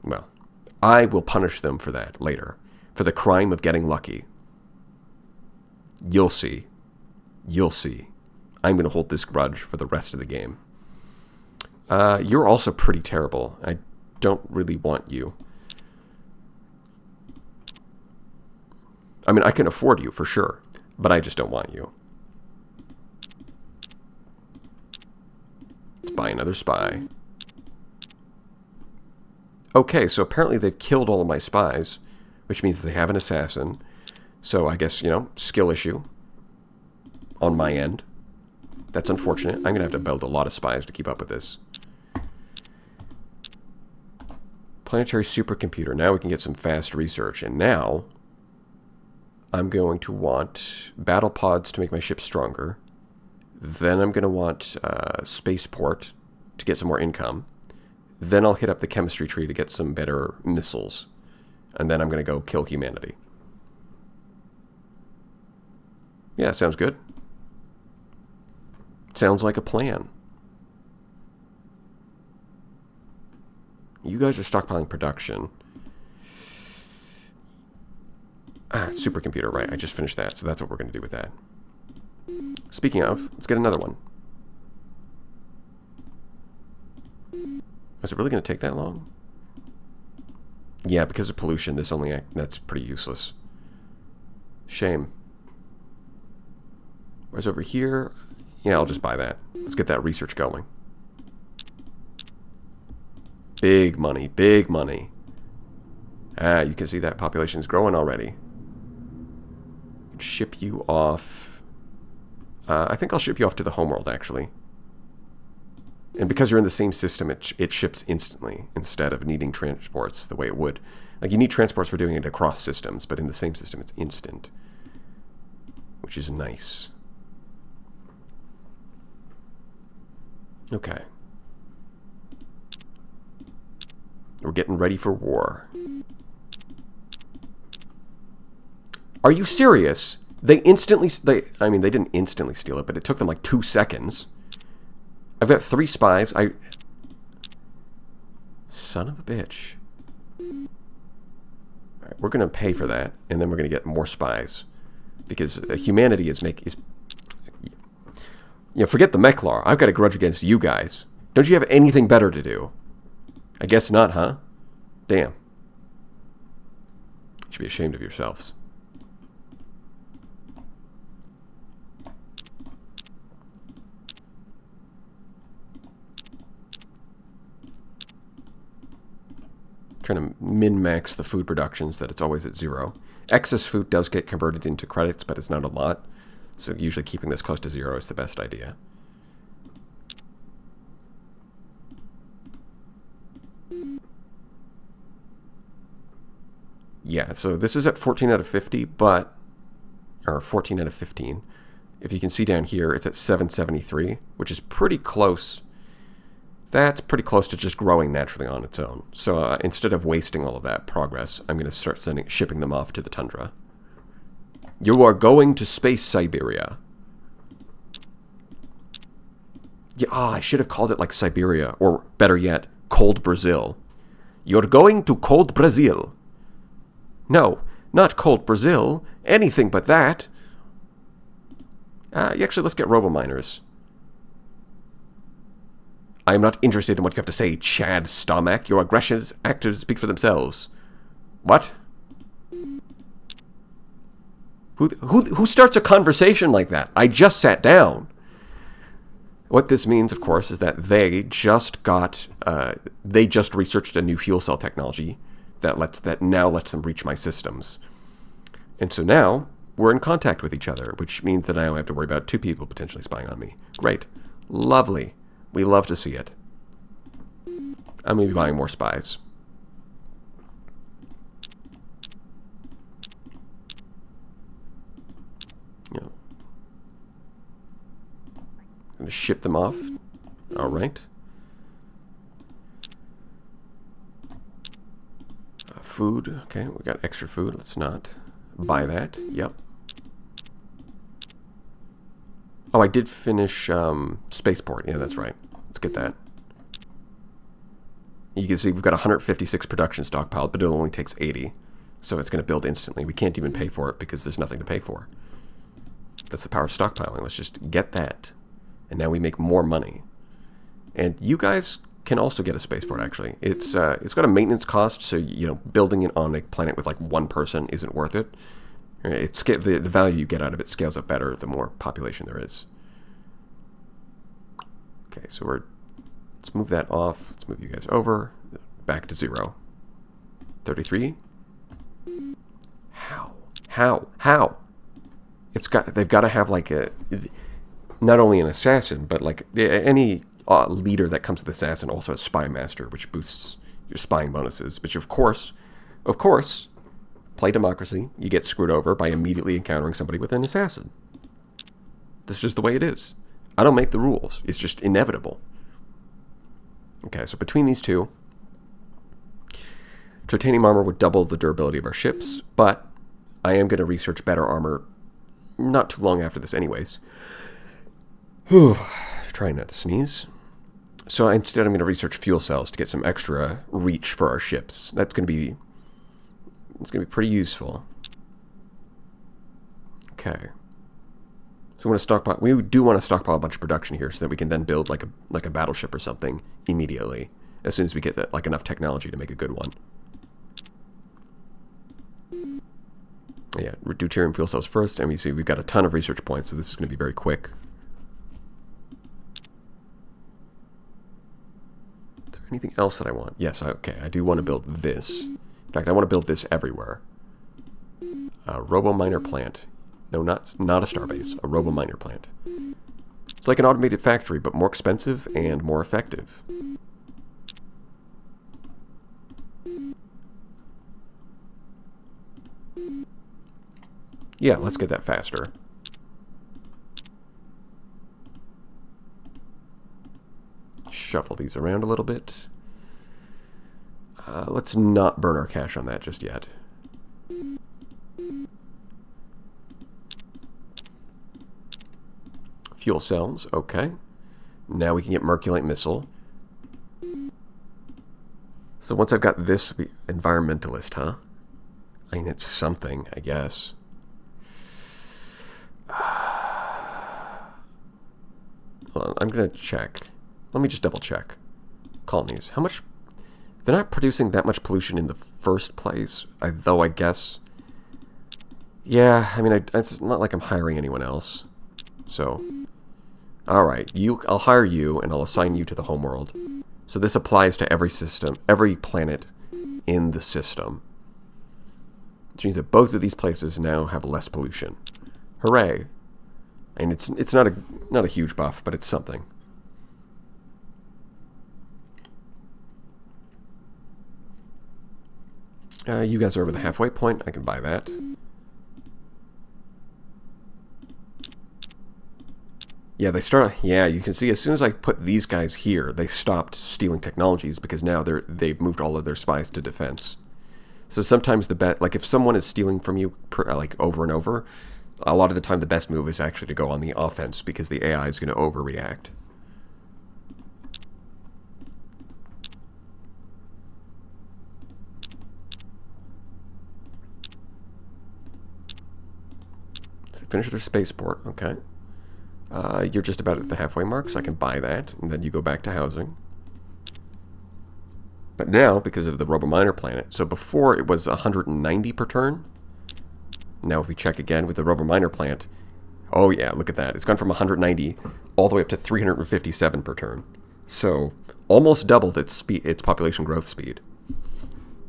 Well, I will punish them for that later. For the crime of getting lucky. You'll see. You'll see. I'm going to hold this grudge for the rest of the game. You're also pretty terrible. I don't really want you. I mean, I can afford you for sure, but I just don't want you. Let's buy another spy. Okay, so apparently they've killed all of my spies, which means they have an assassin. So I guess, you know, skill issue on my end. That's unfortunate. I'm going to have to build a lot of spies to keep up with this. Planetary supercomputer. Now we can get some fast research. And now I'm going to want battle pods to make my ship stronger. Then I'm going to want spaceport to get some more income. Then I'll hit up the chemistry tree to get some better missiles. And then I'm going to go kill humanity. Yeah, sounds good. Sounds like a plan. You guys are stockpiling production. Supercomputer, right. I just finished that, so that's what we're going to do with that. Speaking of, let's get another one. Is it really going to take that long? Yeah, because of pollution, that's pretty useless. Shame. Whereas over here, yeah, I'll just buy that. Let's get that research going. Big money, big money. You can see that population is growing already. Ship you off. I think I'll ship you off to the homeworld, actually. And because you're in the same system, it ships instantly instead of needing transports the way it would. Like, you need transports for doing it across systems, but in the same system, it's instant. Which is nice. Okay. We're getting ready for war. Are you serious? They didn't instantly steal it, but it took them like 2 seconds. I've got 3 spies. Son of a bitch. All right, we're going to pay for that, and then we're going to get more spies. Because humanity forget the Meklar. I've got a grudge against you guys. Don't you have anything better to do? I guess not, huh? Damn. You should be ashamed of yourselves. Trying to min-max the food production so that it's always at 0. Excess food does get converted into credits, but it's not a lot. So usually keeping this close to 0 is the best idea. Yeah, so this is at 14 out of 50, or 14 out of 15. If you can see down here, it's at 773, which is pretty close. That's pretty close to just growing naturally on its own. So instead of wasting all of that progress, I'm going to start shipping them off to the tundra. You are going to space Siberia. Yeah, I should have called it like Siberia, or better yet, cold Brazil. You're going to cold Brazil. No, not cold Brazil. Anything but that. Actually, let's get robo-miners. I am not interested in what you have to say, Chad Starmack. Your aggressions actors speak for themselves. What? Who starts a conversation like that? I just sat down. What this means, of course, is that they just researched a new fuel cell technology that now lets them reach my systems. And so now we're in contact with each other, which means that I don't have to worry about 2 people potentially spying on me. Great. Lovely. We love to see it. I'm going to be buying more spies. I'm going to ship them off. All right. Food. Okay, we got extra food. Let's not buy that. Yep. Oh, I did finish Spaceport. Yeah, that's right. Let's get that. You can see we've got 156 production stockpiled, but it only takes 80. So it's going to build instantly. We can't even pay for it because there's nothing to pay for. That's the power of stockpiling. Let's just get that. And now we make more money. And you guys can also get a spaceport, actually. It's got a maintenance cost, so building it on a planet with like 1 person isn't worth it. The value you get out of it scales up better the more population there is. Okay, so let's move that off. Let's move you guys over. Back to 0. 33. How? They've got to have like not only an assassin, but like any leader that comes with assassin also has spy master, which boosts your spying bonuses. But of course, play democracy. You get screwed over by immediately encountering somebody with an assassin. That's just the way it is. I don't make the rules. It's just inevitable. Okay, so between these two, titanium armor would double the durability of our ships, but I am going to research better armor not too long after this anyways. Whew. Trying not to sneeze. So instead I'm going to research fuel cells to get some extra reach for our ships. It's going to be pretty useful. Okay. So we do want to stockpile a bunch of production here so that we can then build like a battleship or something immediately as soon as we get like enough technology to make a good one. Yeah, deuterium fuel cells first, and we see we've got a ton of research points, so this is going to be very quick. Is there anything else that I want? Yes, okay, I do want to build this. In fact, I want to build this everywhere. A robo-miner plant. No, not a starbase, a robo-miner plant. It's like an automated factory, but more expensive and more effective. Yeah, let's get that faster. Shuffle these around a little bit. Let's not burn our cash on that just yet. Fuel cells, okay. Now we can get Merculite missile. So once I've got this, environmentalist, huh? I mean, it's something, I guess. Hold on, I'm going to check. Let me just double check. Colonies. How much... They're not producing that much pollution in the first place, though I guess... Yeah, I mean, it's not like I'm hiring anyone else. So, alright, I'll hire you, and I'll assign you to the homeworld. So this applies to every system, every planet in the system. Which means that both of these places now have less pollution. Hooray! And it's not a huge buff, but it's something. You guys are over the halfway point. I can buy that. Yeah, yeah, you can see as soon as I put these guys here, they stopped stealing technologies because now they've moved all of their spies to defense. So sometimes like if someone is stealing from you like over and over, a lot of the time the best move is actually to go on the offense because the AI is going to overreact. Finish their spaceport, okay. You're just about at the halfway mark, so I can buy that, and then you go back to housing. But now, because of the Robominer planet, so before it was 190 per turn. Now if we check again with the Robominer plant, oh yeah, look at that. It's gone from 190 all the way up to 357 per turn. So almost doubled its population growth speed.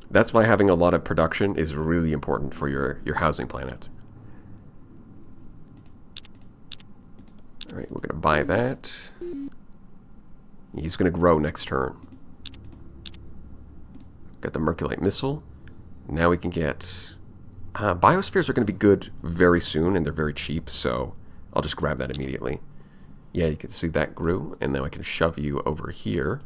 That's why having a lot of production is really important for your housing planet. Alright, we're going to buy that. He's going to grow next turn. Got the Merculite missile. Now we can get... biospheres are going to be good very soon, and they're very cheap, so I'll just grab that immediately. Yeah, you can see that grew, and now I can shove you over here.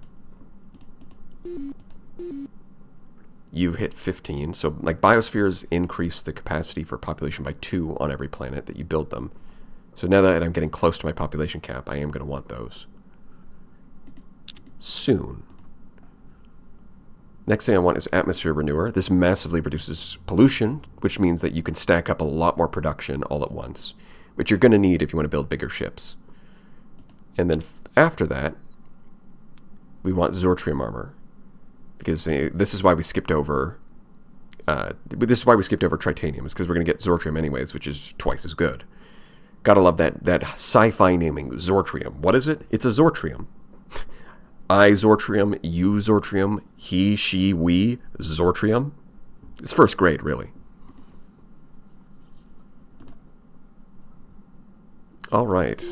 You hit 15, so like biospheres increase the capacity for population by 2 on every planet that you build them. So now that I'm getting close to my population cap, I am going to want those. Soon. Next thing I want is atmosphere renewer. This massively reduces pollution, which means that you can stack up a lot more production all at once, which you're going to need if you want to build bigger ships. And then after that, we want Zortrium armor, because this is why we skipped over. This is why we skipped over Tritanium, is because we're going to get Zortrium anyways, which is twice as good. Gotta love that sci-fi naming, Zortrium. What is it? It's a Zortrium. I Zortrium, you Zortrium, he, she, we, Zortrium. It's first grade, really. Alright.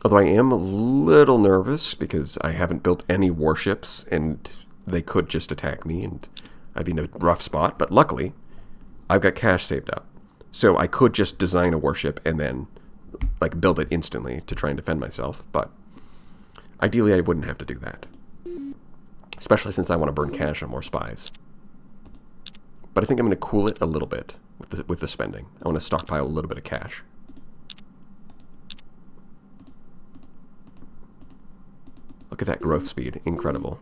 Although I am a little nervous because I haven't built any warships and they could just attack me and I'd be in a rough spot. But luckily, I've got cash saved up. So I could just design a warship and then like build it instantly to try and defend myself. But ideally, I wouldn't have to do that. Especially since I want to burn cash on more spies. But I think I'm going to cool it a little bit with the spending. I want to stockpile a little bit of cash. Look at that growth speed. Incredible.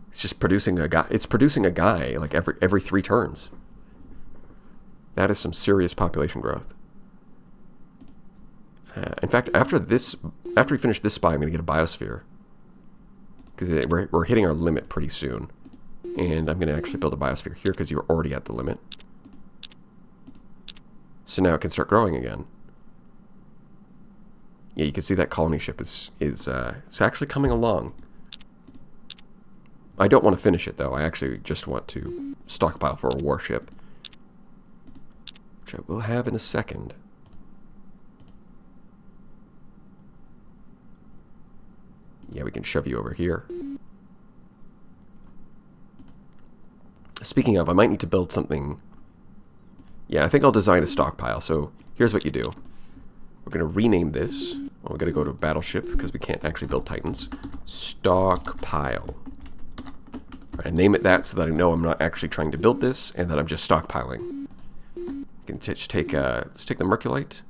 It's just producing a guy. It's producing a guy like every 3 turns. That is some serious population growth. In fact, after we finish this spy, I'm going to get a biosphere. Because we're hitting our limit pretty soon. And I'm going to actually build a biosphere here because you're already at the limit. So now it can start growing again. Yeah, you can see that colony ship is it's actually coming along. I don't want to finish it, though. I actually just want to stockpile for a warship. Which I will have in a second. Yeah, we can shove you over here. Speaking of, I might need to build something. Yeah, I think I'll design a stockpile. So here's what you do. We're going to rename this. Well, we're going to go to battleship because we can't actually build Titans. Stockpile. And name it that so that I know I'm not actually trying to build this and that I'm just stockpiling. You can just take let's take the Merculite.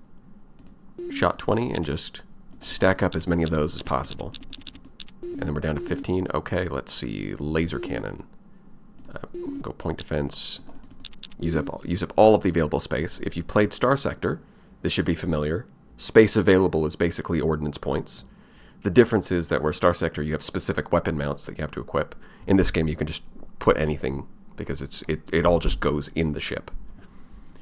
shot 20 and just stack up as many of those as possible. And then we're down to 15. Okay, let's see. Laser cannon. Go point defense. Use up all of the available space. If you played Star Sector, this should be familiar. Space available is basically ordnance points. The difference is that where Star Sector you have specific weapon mounts that you have to equip. In this game you can just put anything because it all just goes in the ship.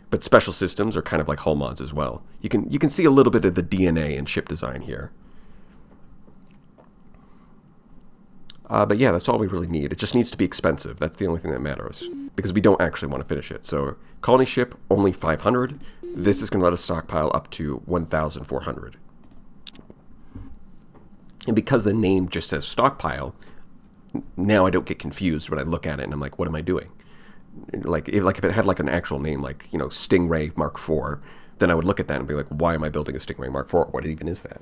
But special systems are kind of like hull mods as well. You can see a little bit of the DNA in ship design here. But yeah, that's all we really need. It just needs to be expensive. That's the only thing that matters. Because we don't actually want to finish it. So, colony ship, only 500. This is going to let us stockpile up to 1,400. And because the name just says stockpile, now I don't get confused when I look at it and I'm like, what am I doing? Like if it had like an actual name, like, you know, Stingray Mark IV, then I would look at that and be like, why am I building a Stingray Mark IV? What even is that?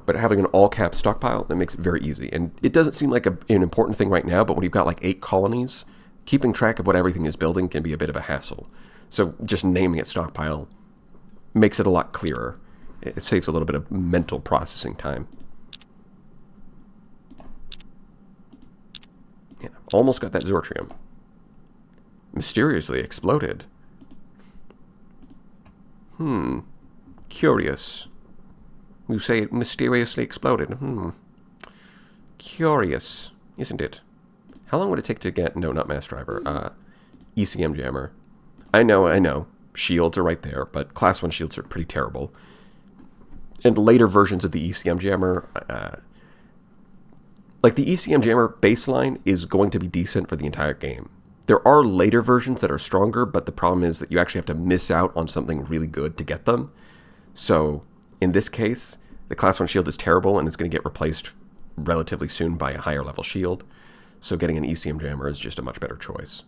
But having an all-cap stockpile, that makes it very easy. And it doesn't seem like an important thing right now, but when you've got like 8 colonies, keeping track of what everything is building can be a bit of a hassle. So just naming it stockpile makes it a lot clearer. It saves a little bit of mental processing time. Yeah, almost got that Zortrium. Mysteriously exploded. Curious. You say it mysteriously exploded. Curious, isn't it? How long would it take to get... No, not Mass Driver. ECM Jammer. I know. Shields are right there, but Class 1 shields are pretty terrible. And later versions of the ECM Jammer... like, the ECM Jammer baseline is going to be decent for the entire game. There are later versions that are stronger, but the problem is that you actually have to miss out on something really good to get them. So, in this case, the Class 1 shield is terrible and it's going to get replaced relatively soon by a higher level shield. So getting an ECM Jammer is just a much better choice.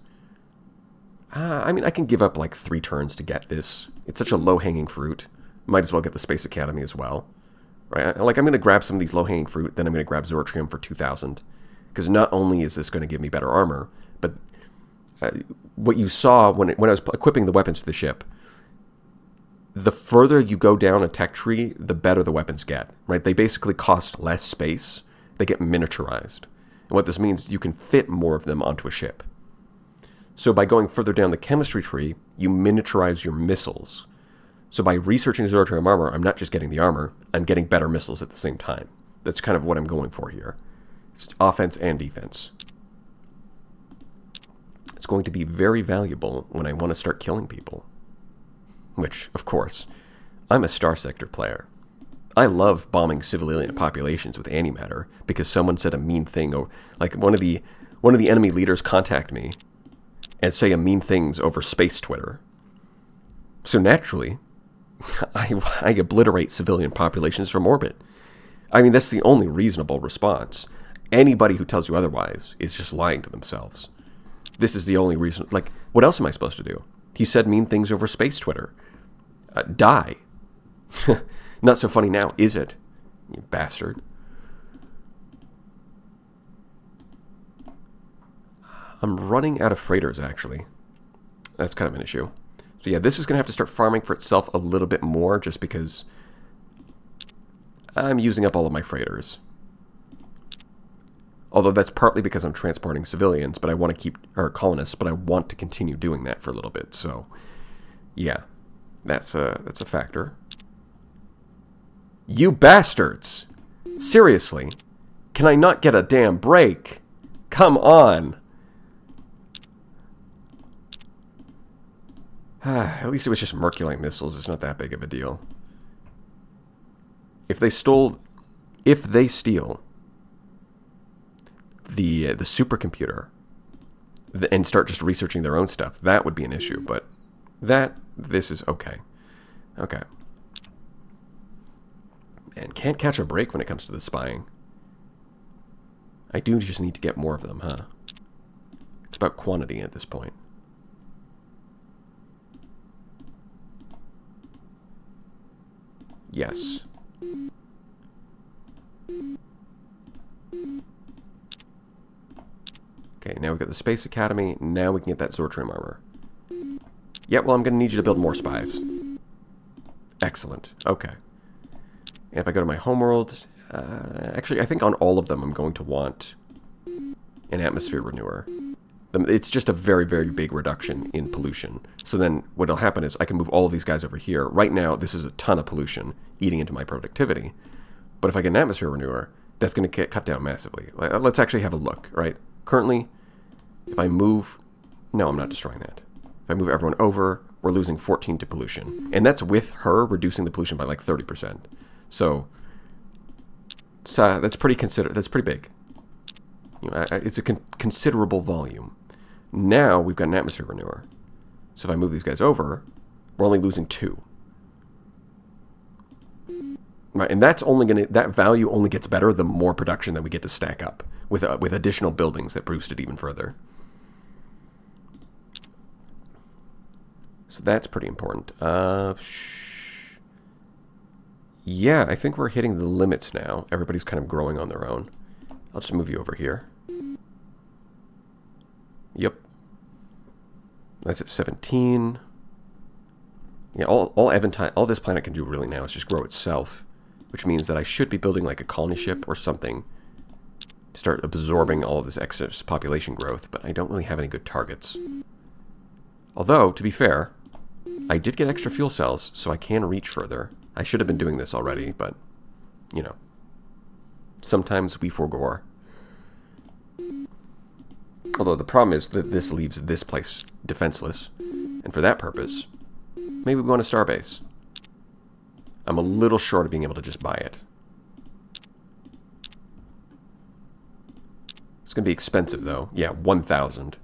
I mean, I can give up like 3 turns to get this. It's such a low-hanging fruit. Might as well get the Space Academy as well. Right? Like, I'm going to grab some of these low-hanging fruit, then I'm going to grab Zortrium for 2,000. Because not only is this going to give me better armor, but what you saw when I was equipping the weapons to the ship, the further you go down a tech tree, the better the weapons get, right? They basically cost less space. They get miniaturized. And what this means is you can fit more of them onto a ship. So by going further down the chemistry tree, you miniaturize your missiles. So by researching Zortrium armor, I'm not just getting the armor, I'm getting better missiles at the same time. That's kind of what I'm going for here. It's offense and defense. It's going to be very valuable when I want to start killing people. Which, of course, I'm a Star Sector player. I love bombing civilian populations with antimatter because someone said a mean thing, or like one of the enemy leaders contact me and say a mean things over space Twitter. So naturally, I obliterate civilian populations from orbit. I mean, that's the only reasonable response. Anybody who tells you otherwise is just lying to themselves. This is the only reason. Like, what else am I supposed to do? He said mean things over space Twitter. Die. Not so funny now, is it? You bastard. I'm running out of freighters, actually. That's kind of an issue. So yeah, this is going to have to start farming for itself a little bit more, just because I'm using up all of my freighters. Although that's partly because I'm transporting civilians, but I want to keep, or colonists, but I want to continue doing that for a little bit. So, yeah, that's a factor. You bastards! Seriously, can I not get a damn break? Come on! At least it was just Merculite missiles. It's not that big of a deal. If they steal the supercomputer and start just researching their own stuff, that would be an issue. But this is okay. Okay. And can't catch a break when it comes to the spying. I do just need to get more of them, huh? It's about quantity at this point. Yes. Okay, now we've got the Space Academy. Now we can get that Zortrium armor. Yeah, well, I'm going to need you to build more spies. Excellent. Okay. And if I go to my homeworld, actually, I think on all of them I'm going to want an atmosphere renewer. It's just a very, very big reduction in pollution. So then what will happen is I can move all of these guys over here. Right now, this is a ton of pollution eating into my productivity. But if I get an atmosphere renewer, that's going to get cut down massively. Let's actually have a look, right? Currently, if I move... No, I'm not destroying that. If I move everyone over, we're losing 14 to pollution. And that's with her reducing the pollution by like 30%. So that's pretty big. You know, it's a considerable volume. Now we've got an atmosphere renewer. So if I move these guys over, we're only losing 2. Right, and that value only gets better the more production that we get to stack up with additional buildings that boost it even further. So that's pretty important. Yeah, I think we're hitting the limits now. Everybody's kind of growing on their own. I'll just move you over here. Yep. That's at 17. Yeah, all this planet can do really now is just grow itself, which means that I should be building like a colony ship or something to start absorbing all of this excess population growth, but I don't really have any good targets. Although, to be fair, I did get extra fuel cells, so I can reach further. I should have been doing this already, but, you know, sometimes we forgo. Although the problem is that this leaves this place defenseless, and for that purpose, maybe we want a starbase. I'm a little short of being able to just buy it. It's going to be expensive, though. Yeah, 1,000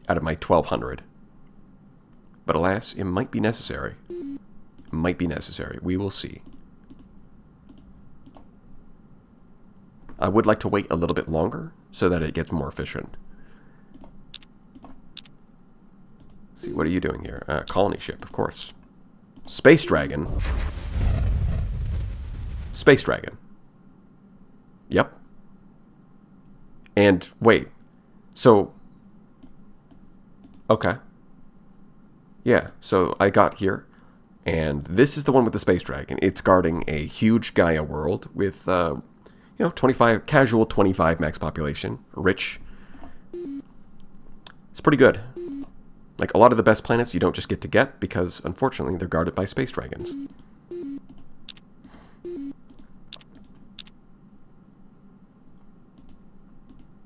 out of my 1,200. But alas, it might be necessary. It might be necessary. We will see. I would like to wait a little bit longer so that it gets more efficient. Let's see, what are you doing here? Colony ship, of course. Space Dragon. Space Dragon. Yep. And wait. So. Okay. Yeah, so I got here. And this is the one with the Space Dragon. It's guarding a huge Gaia world with, 25, casual 25 max population. Rich. It's pretty good. Like, a lot of the best planets you don't just get to get because, unfortunately, they're guarded by space dragons.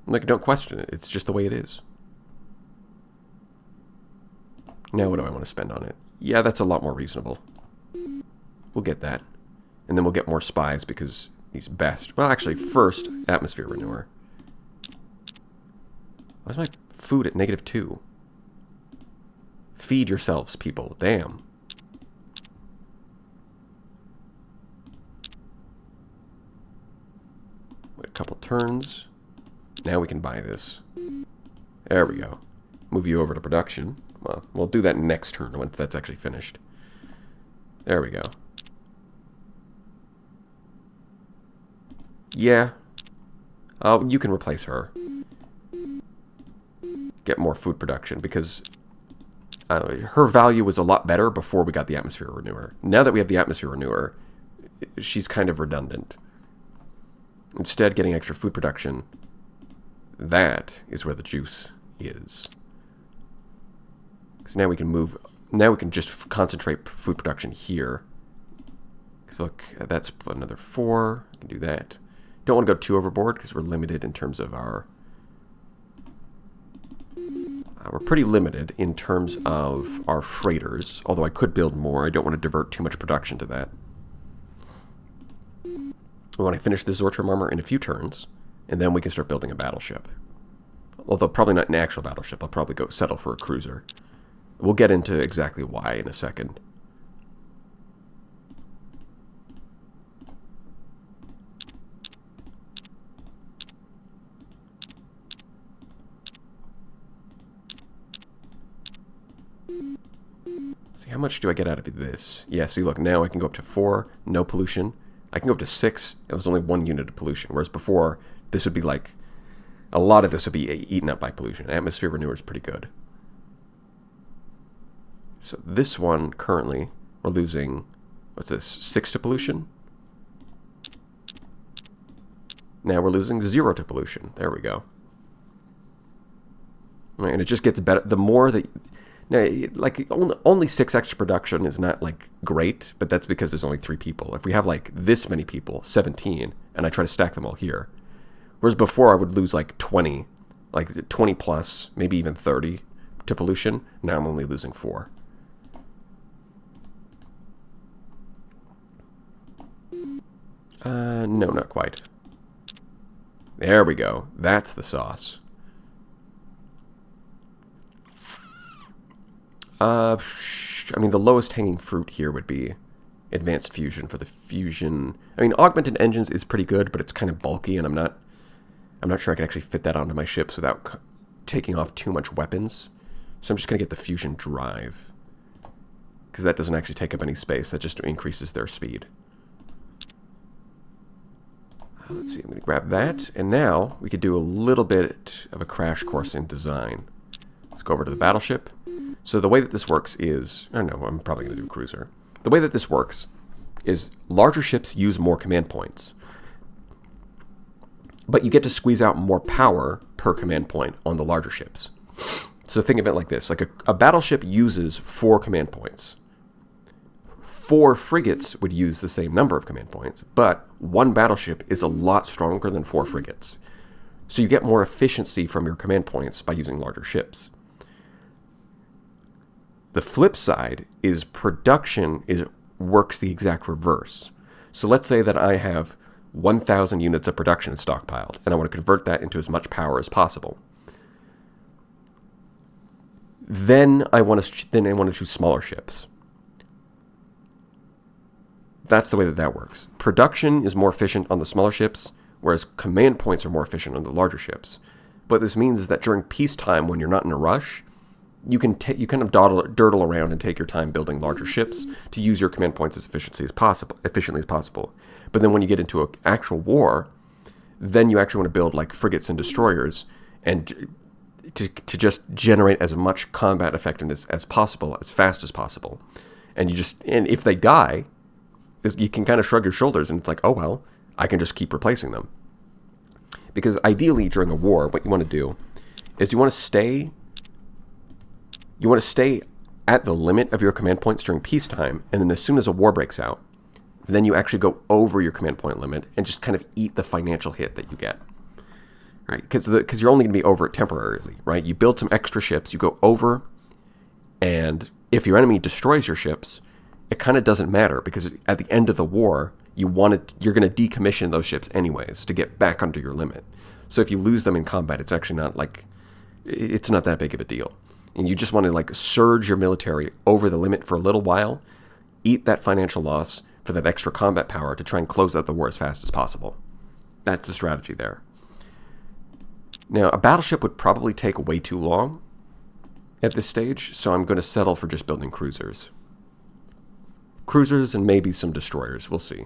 Like, don't question it. It's just the way it is. Now what do I want to spend on it? Yeah, that's a lot more reasonable. We'll get that. And then we'll get more spies because these best... Well, actually, first, atmosphere renewer. Why's my food at -2? Feed yourselves, people. Damn. Wait a couple turns. Now we can buy this. There we go. Move you over to production. Well, we'll do that next turn once that's actually finished. There we go. Yeah. You can replace her. Get more food production because her value was a lot better before we got the atmosphere renewer. Now that we have the atmosphere renewer, she's kind of redundant. Instead, getting extra food production, that is where the juice is. So now we can move. Now we can just concentrate food production here. Because look, that's another 4. I can do that. Don't want to go too overboard because we're limited in terms of our... we're pretty limited in terms of our freighters. Although I could build more. I don't want to divert too much production to that. When I finish the Zortrum armor in a few turns, and then we can start building a battleship. Although probably not an actual battleship. I'll probably go settle for a cruiser. We'll get into exactly why in a second. See, how much do I get out of this? Yeah, see, look, now I can go up to 4, no pollution. I can go up to 6, it was only 1 unit of pollution. Whereas before, this would be like, a lot of this would be eaten up by pollution. Atmosphere renewer is pretty good. So this one, currently, we're losing, what's this, 6 to pollution? Now we're losing 0 to pollution. There we go. Right, and it just gets better. The more that... Now, like, only 6 extra production is not, like, great, but that's because there's only 3 people. If we have, like, this many people, 17, and I try to stack them all here, whereas before I would lose, like, 20, like 20 plus, maybe even 30 to pollution. Now I'm only losing 4. No, not quite. There we go. That's the sauce. I mean, the lowest hanging fruit here would be advanced fusion for the fusion. I mean, augmented engines is pretty good, but it's kind of bulky, and I'm not sure I can actually fit that onto my ships without taking off too much weapons. So I'm just going to get the fusion drive, because that doesn't actually take up any space. That just increases their speed. Let's see, I'm going to grab that, and now we could do a little bit of a crash course in design. Let's go over to the battleship. So the way that this works is, I don't know, I'm probably going to do a cruiser. The way that this works is larger ships use more command points, but you get to squeeze out more power per command point on the larger ships. So think of it like this, like a battleship uses 4 command points. 4 frigates would use the same number of command points, but 1 battleship is a lot stronger than 4 frigates. So you get more efficiency from your command points by using larger ships. The flip side is production works the exact reverse. So let's say that I have 1,000 units of production stockpiled, and I want to convert that into as much power as possible. Then I want to choose smaller ships. That's the way that works. Production is more efficient on the smaller ships, whereas command points are more efficient on the larger ships. What this means is that during peacetime, when you're not in a rush, you kind of dawdle around and take your time building larger ships to use your command points as efficiently as possible. But then when you get into an actual war, then you actually want to build like frigates and destroyers, and to just generate as much combat effectiveness as possible, as fast as possible. And if they die, you can kind of shrug your shoulders, and it's like, oh well, I can just keep replacing them. Because ideally during a war, what you want to do is you want to stay at the limit of your command points during peacetime, and then as soon as a war breaks out, then you actually go over your command point limit and just kind of eat the financial hit that you get. Right? Because you're only going to be over it temporarily, right? You build some extra ships, you go over, and if your enemy destroys your ships, it kind of doesn't matter, because at the end of the war, you're going to decommission those ships anyways to get back under your limit. So if you lose them in combat, it's actually it's not that big of a deal. And you just want to like surge your military over the limit for a little while, eat that financial loss for that extra combat power to try and close out the war as fast as possible. That's the strategy there. Now, a battleship would probably take way too long at this stage, so I'm going to settle for just building cruisers. Cruisers and maybe some destroyers. We'll see.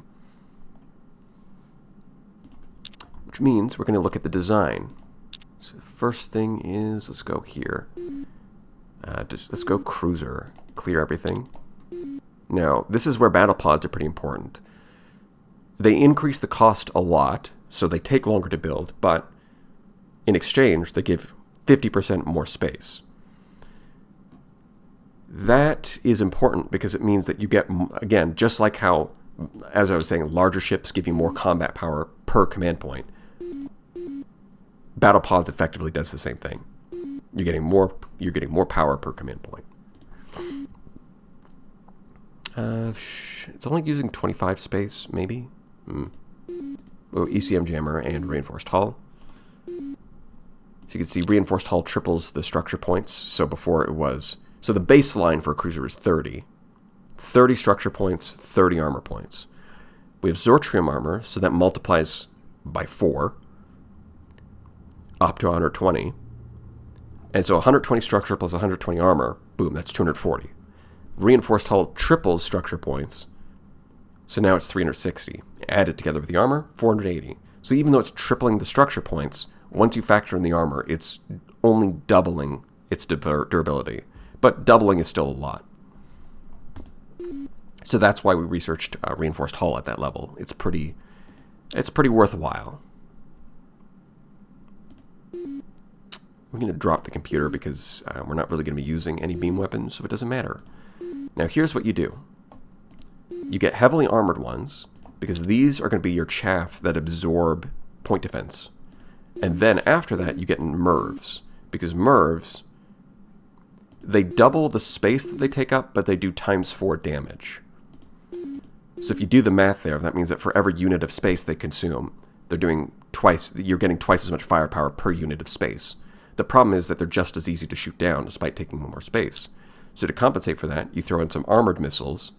Which means we're going to look at the design. So the first thing is, let's go here. Let's go cruiser. Clear everything. Now, this is where battle pods are pretty important. They increase the cost a lot, so they take longer to build, but in exchange, they give 50% more space. That is important because it means that you get, again, just like how, as I was saying, larger ships give you more combat power per command point. Battle pods effectively does the same thing. You're getting more power per command point. It's only using 25 space, maybe. Oh, ECM jammer and reinforced hull. So you can see reinforced hull triples the structure points. So before it was... So the baseline for a cruiser is 30. 30 structure points, 30 armor points. We have Zortrium armor, so that multiplies by 4. Up to 120. And so 120 structure plus 120 armor, boom, that's 240. Reinforced hull triples structure points. So now it's 360. Added together with the armor, 480. So even though it's tripling the structure points, once you factor in the armor, it's only doubling its durability. But doubling is still a lot. So that's why we researched reinforced hull at that level. It's pretty worthwhile. we're going to drop the computer because we're not really going to be using any beam weapons, so it doesn't matter. Now here's what you do. You get heavily armored ones, because these are going to be your chaff that absorb point defense. And then after that, you get MERVs, because MERVs, they double the space that they take up, but they do ×4 damage. So if you do the math there, that means that for every unit of space they consume, you're getting twice as much firepower per unit of space. The problem is that they're just as easy to shoot down, despite taking more space. So to compensate for that, you throw in some armored missiles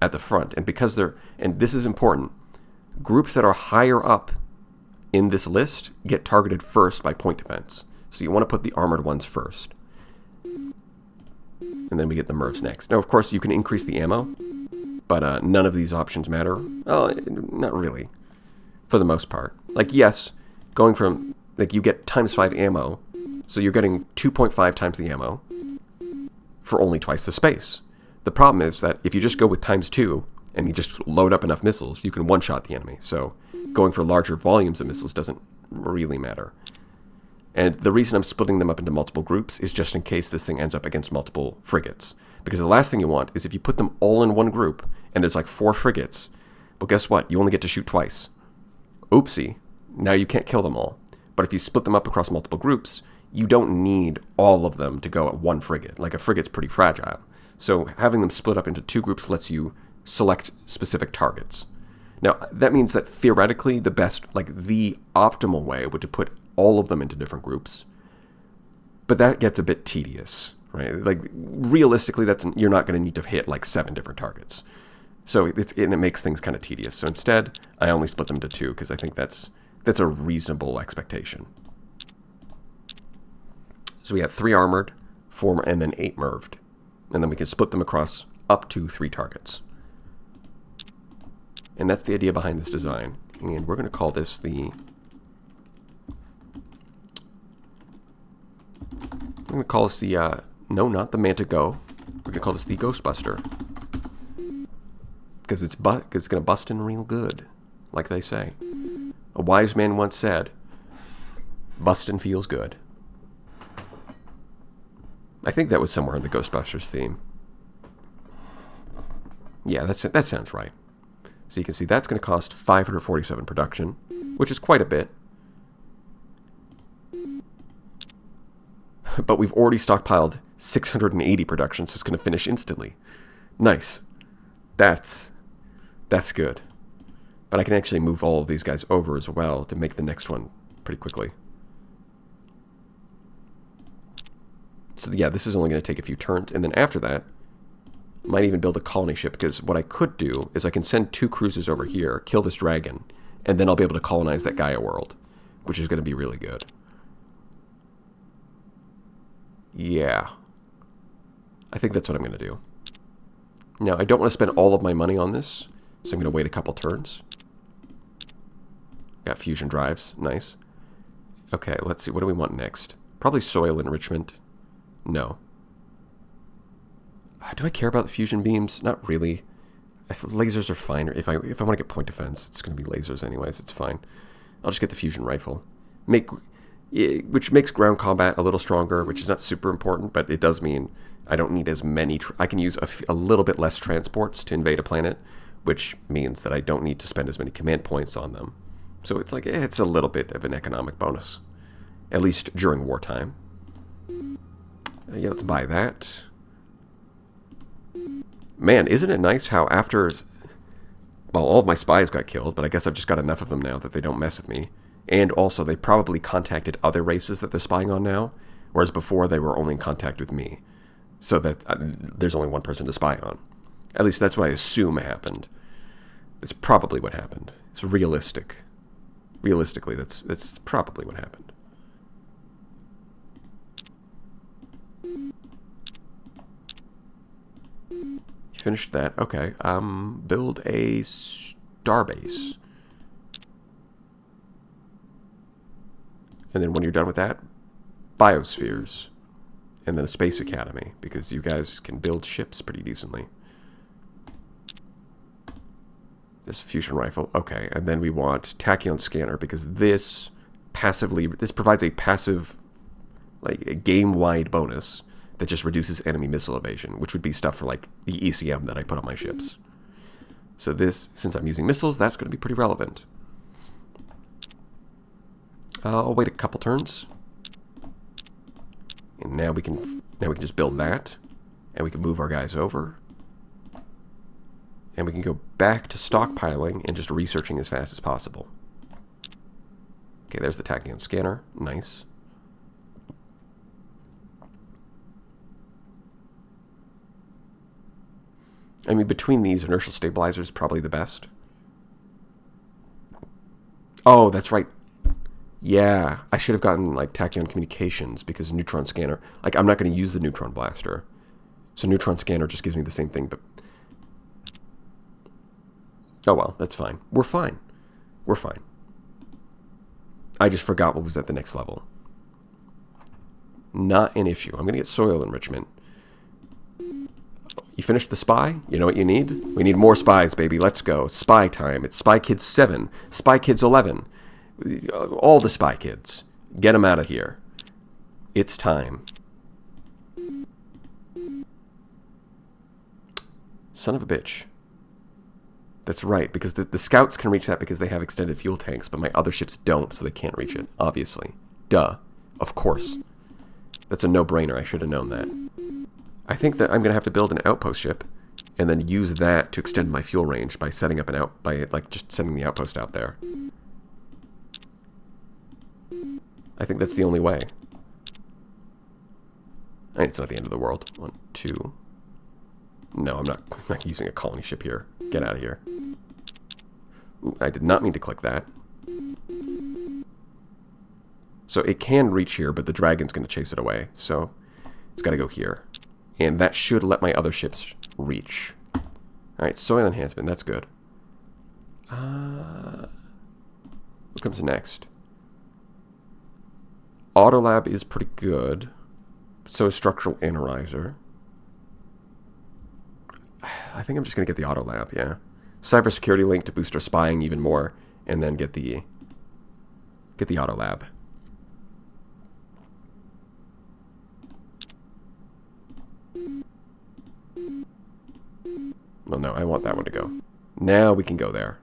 at the front. And because and this is important, groups that are higher up in this list get targeted first by point defense. So you want to put the armored ones first. And then we get the MERVs next. Now, of course, you can increase the ammo, but none of these options matter. Well, not really, for the most part. Like, yes, going from, like, you get ×5 ammo, so you're getting 2.5 times the ammo for only twice the space. The problem is that if you just go with ×2 and you just load up enough missiles, you can one-shot the enemy. So going for larger volumes of missiles doesn't really matter. And the reason I'm splitting them up into multiple groups is just in case this thing ends up against multiple frigates. Because the last thing you want is if you put them all in one group and there's like 4 frigates, well, guess what? You only get to shoot twice. Oopsie. Now you can't kill them all. But if you split them up across multiple groups, you don't need all of them to go at one frigate. Like, a frigate's pretty fragile. So having them split up into 2 groups lets you select specific targets. Now, that means that theoretically the optimal way would to put all of them into different groups. But that gets a bit tedious, right? Like, realistically, you're not going to need to hit like 7 different targets. So it makes things kind of tedious. So instead, I only split them into 2 because I think that's a reasonable expectation. So we have 3 armored, 4, and then 8 MERVed. And then we can split them across up to 3 targets. And that's the idea behind this design. And we're going to call this the... I'm going to call this the... no, not the Manta Go. We're going to call this the Ghostbuster. Because it's going to bust in real good, like they say. A wise man once said, bustin' feels good. I think that was somewhere in the Ghostbusters theme. Yeah, that sounds right. So you can see that's going to cost 547 production, which is quite a bit. But we've already stockpiled 680 production, so it's going to finish instantly. Nice. That's good. But I can actually move all of these guys over as well to make the next one pretty quickly. So yeah, this is only going to take a few turns, and then after that, I might even build a colony ship, because what I could do is I can send 2 cruisers over here, kill this dragon, and then I'll be able to colonize that Gaia world, which is going to be really good. Yeah. I think that's what I'm going to do. Now, I don't want to spend all of my money on this, so I'm going to wait a couple turns. Got fusion drives. Nice. Okay, let's see. What do we want next? Probably soil enrichment. No. Do I care about the fusion beams? Not really. Lasers are fine. If I want to get point defense, it's going to be lasers anyways. It's fine. I'll just get the fusion rifle. Which makes ground combat a little stronger, which is not super important, but it does mean I don't need as many... I can use a little bit less transports to invade a planet, which means that I don't need to spend as many command points on them. So it's like, it's a little bit of an economic bonus, at least during wartime. Yeah, let's buy that. Man, isn't it nice how after... Well, all of my spies got killed, but I guess I've just got enough of them now that they don't mess with me. And also, they probably contacted other races that they're spying on now, whereas before they were only in contact with me. So that there's only one person to spy on. At least that's what I assume happened. It's probably what happened. It's realistic. Realistically, that's probably what happened. You finished that? Okay. Build a starbase. And then when you're done with that, biospheres. And then a space academy, because you guys can build ships pretty decently. This fusion rifle. Okay, and then we want tachyon scanner, because this passively, this provides a passive, like a game-wide bonus that just reduces enemy missile evasion, which would be stuff for like the ECM that I put on my ships. So this, since I'm using missiles, that's going to be pretty relevant. I'll wait a couple turns. And now we can just build that. And we can move our guys over. And we can go back to stockpiling and just researching as fast as possible. Okay, there's the tachyon scanner. Nice. I mean, between these, inertial stabilizer is probably the best. Oh, that's right. Yeah, I should have gotten, like, tachyon communications because neutron scanner. Like, I'm not going to use the neutron blaster. So neutron scanner just gives me the same thing, but... Oh, well, that's fine. We're fine. We're fine. I just forgot what was at the next level. Not an issue. I'm going to get soil enrichment. You finished the spy? You know what you need? We need more spies, baby. Let's go. Spy time. It's Spy Kids 7. Spy Kids 11. All the Spy Kids. Get them out of here. It's time. Son of a bitch. That's right, because the scouts can reach that because they have extended fuel tanks, but my other ships don't, so they can't reach it, obviously. Duh. Of course. That's a no-brainer. I should have known that. I think that I'm going to have to build an outpost ship and then use that to extend my fuel range by setting up just sending the outpost out there. I think that's the only way. It's not the end of the world. 1, 2. No, I'm not using a colony ship here. Get out of here. Ooh, I did not mean to click that. So it can reach here, but the dragon's going to chase it away. So it's got to go here. And that should let my other ships reach. Alright, soil enhancement. That's good. What comes next? Autolab is pretty good. So is structural analyzer. I think I'm just going to get the Autolab, yeah. Cybersecurity link to boost our spying even more. And then get the Autolab. Well, no, I want that one to go. Now we can go there.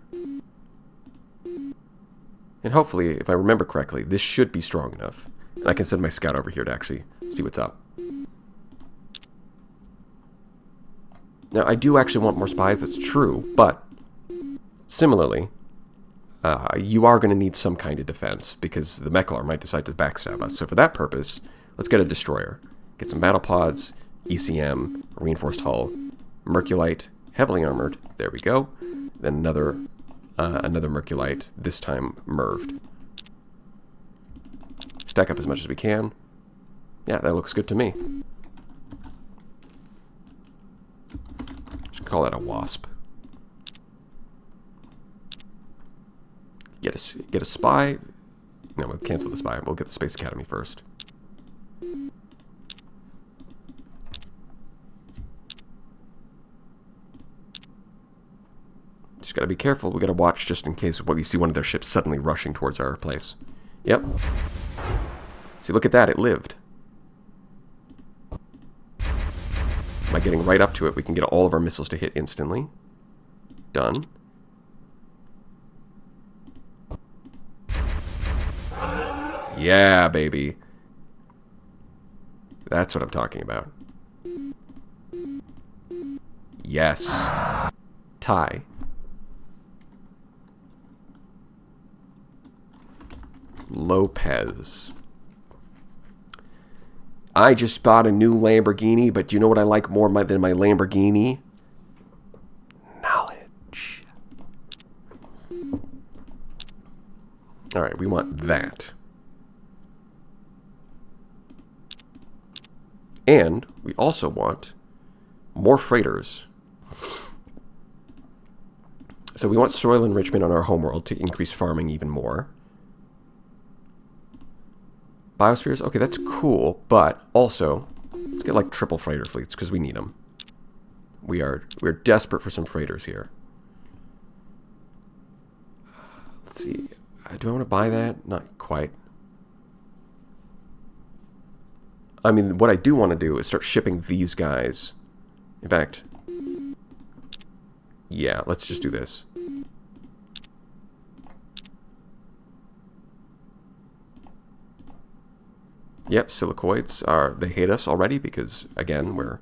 And hopefully, if I remember correctly, this should be strong enough. And I can send my scout over here to actually see what's up. Now, I do actually want more spies, that's true, but similarly, you are going to need some kind of defense, because the Meklar might decide to backstab us. So for that purpose, let's get a destroyer. Get some battle pods, ECM, reinforced hull, Merculite, heavily armored, there we go. Then another Merculite, this time Merved. Stack up as much as we can. Yeah, that looks good to me. Just call that a wasp. Get a spy. No, we'll cancel the spy. We'll get the Space Academy first. Just gotta be careful. We gotta watch just in case we see one of their ships suddenly rushing towards our place. Yep. See, look at that. It lived. By getting right up to it, we can get all of our missiles to hit instantly. Done. Yeah, baby. That's what I'm talking about. Yes. Tie. Lopez. I just bought a new Lamborghini, but do you know what I like more than my Lamborghini? Knowledge. Alright, we want that. And we also want more freighters. So we want soil enrichment on our homeworld to increase farming even more. Biospheres, okay, that's cool, but also, let's get like triple freighter fleets, because we need them. We're desperate for some freighters here. Let's see, do I want to buy that? Not quite. I mean, what I do want to do is start shipping these guys. In fact, yeah, let's just do this. Yep, silicoids they hate us already because, again, we're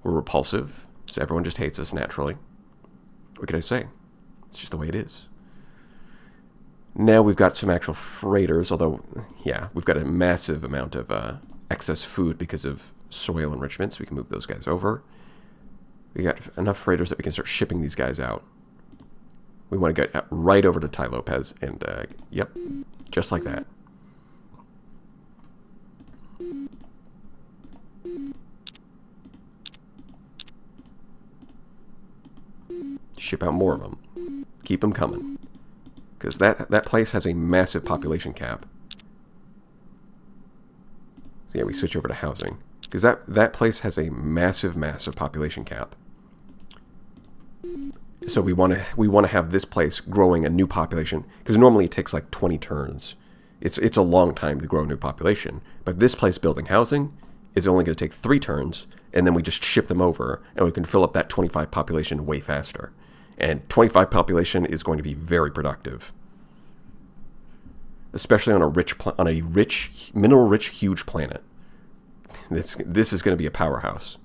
repulsive. So everyone just hates us naturally. What can I say? It's just the way it is. Now we've got some actual freighters, although, yeah, we've got a massive amount of excess food because of soil enrichment, so we can move those guys over. We got enough freighters that we can start shipping these guys out. We want to get right over to Tai Lopez, and, yep, just like that. Ship out more of them. Keep them coming. Because that place has a massive population cap. So yeah, we switch over to housing. Because that place has a massive, massive population cap. So we want to have this place growing a new population. Because normally it takes like 20 turns. It's a long time to grow a new population. But this place building housing is only going to take 3 turns. And then we just ship them over. And we can fill up that 25 population way faster. And 25 population is going to be very productive, especially on a rich, mineral-rich, huge planet. This is going to be a powerhouse.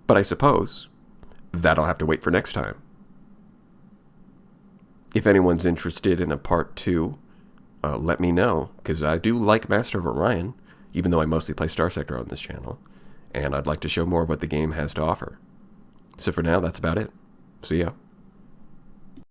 But I suppose that'll have to wait for next time. If anyone's interested in a part 2. Let me know, because I do like Master of Orion, even though I mostly play Star Sector on this channel, and I'd like to show more of what the game has to offer. So for now, that's about it. See ya.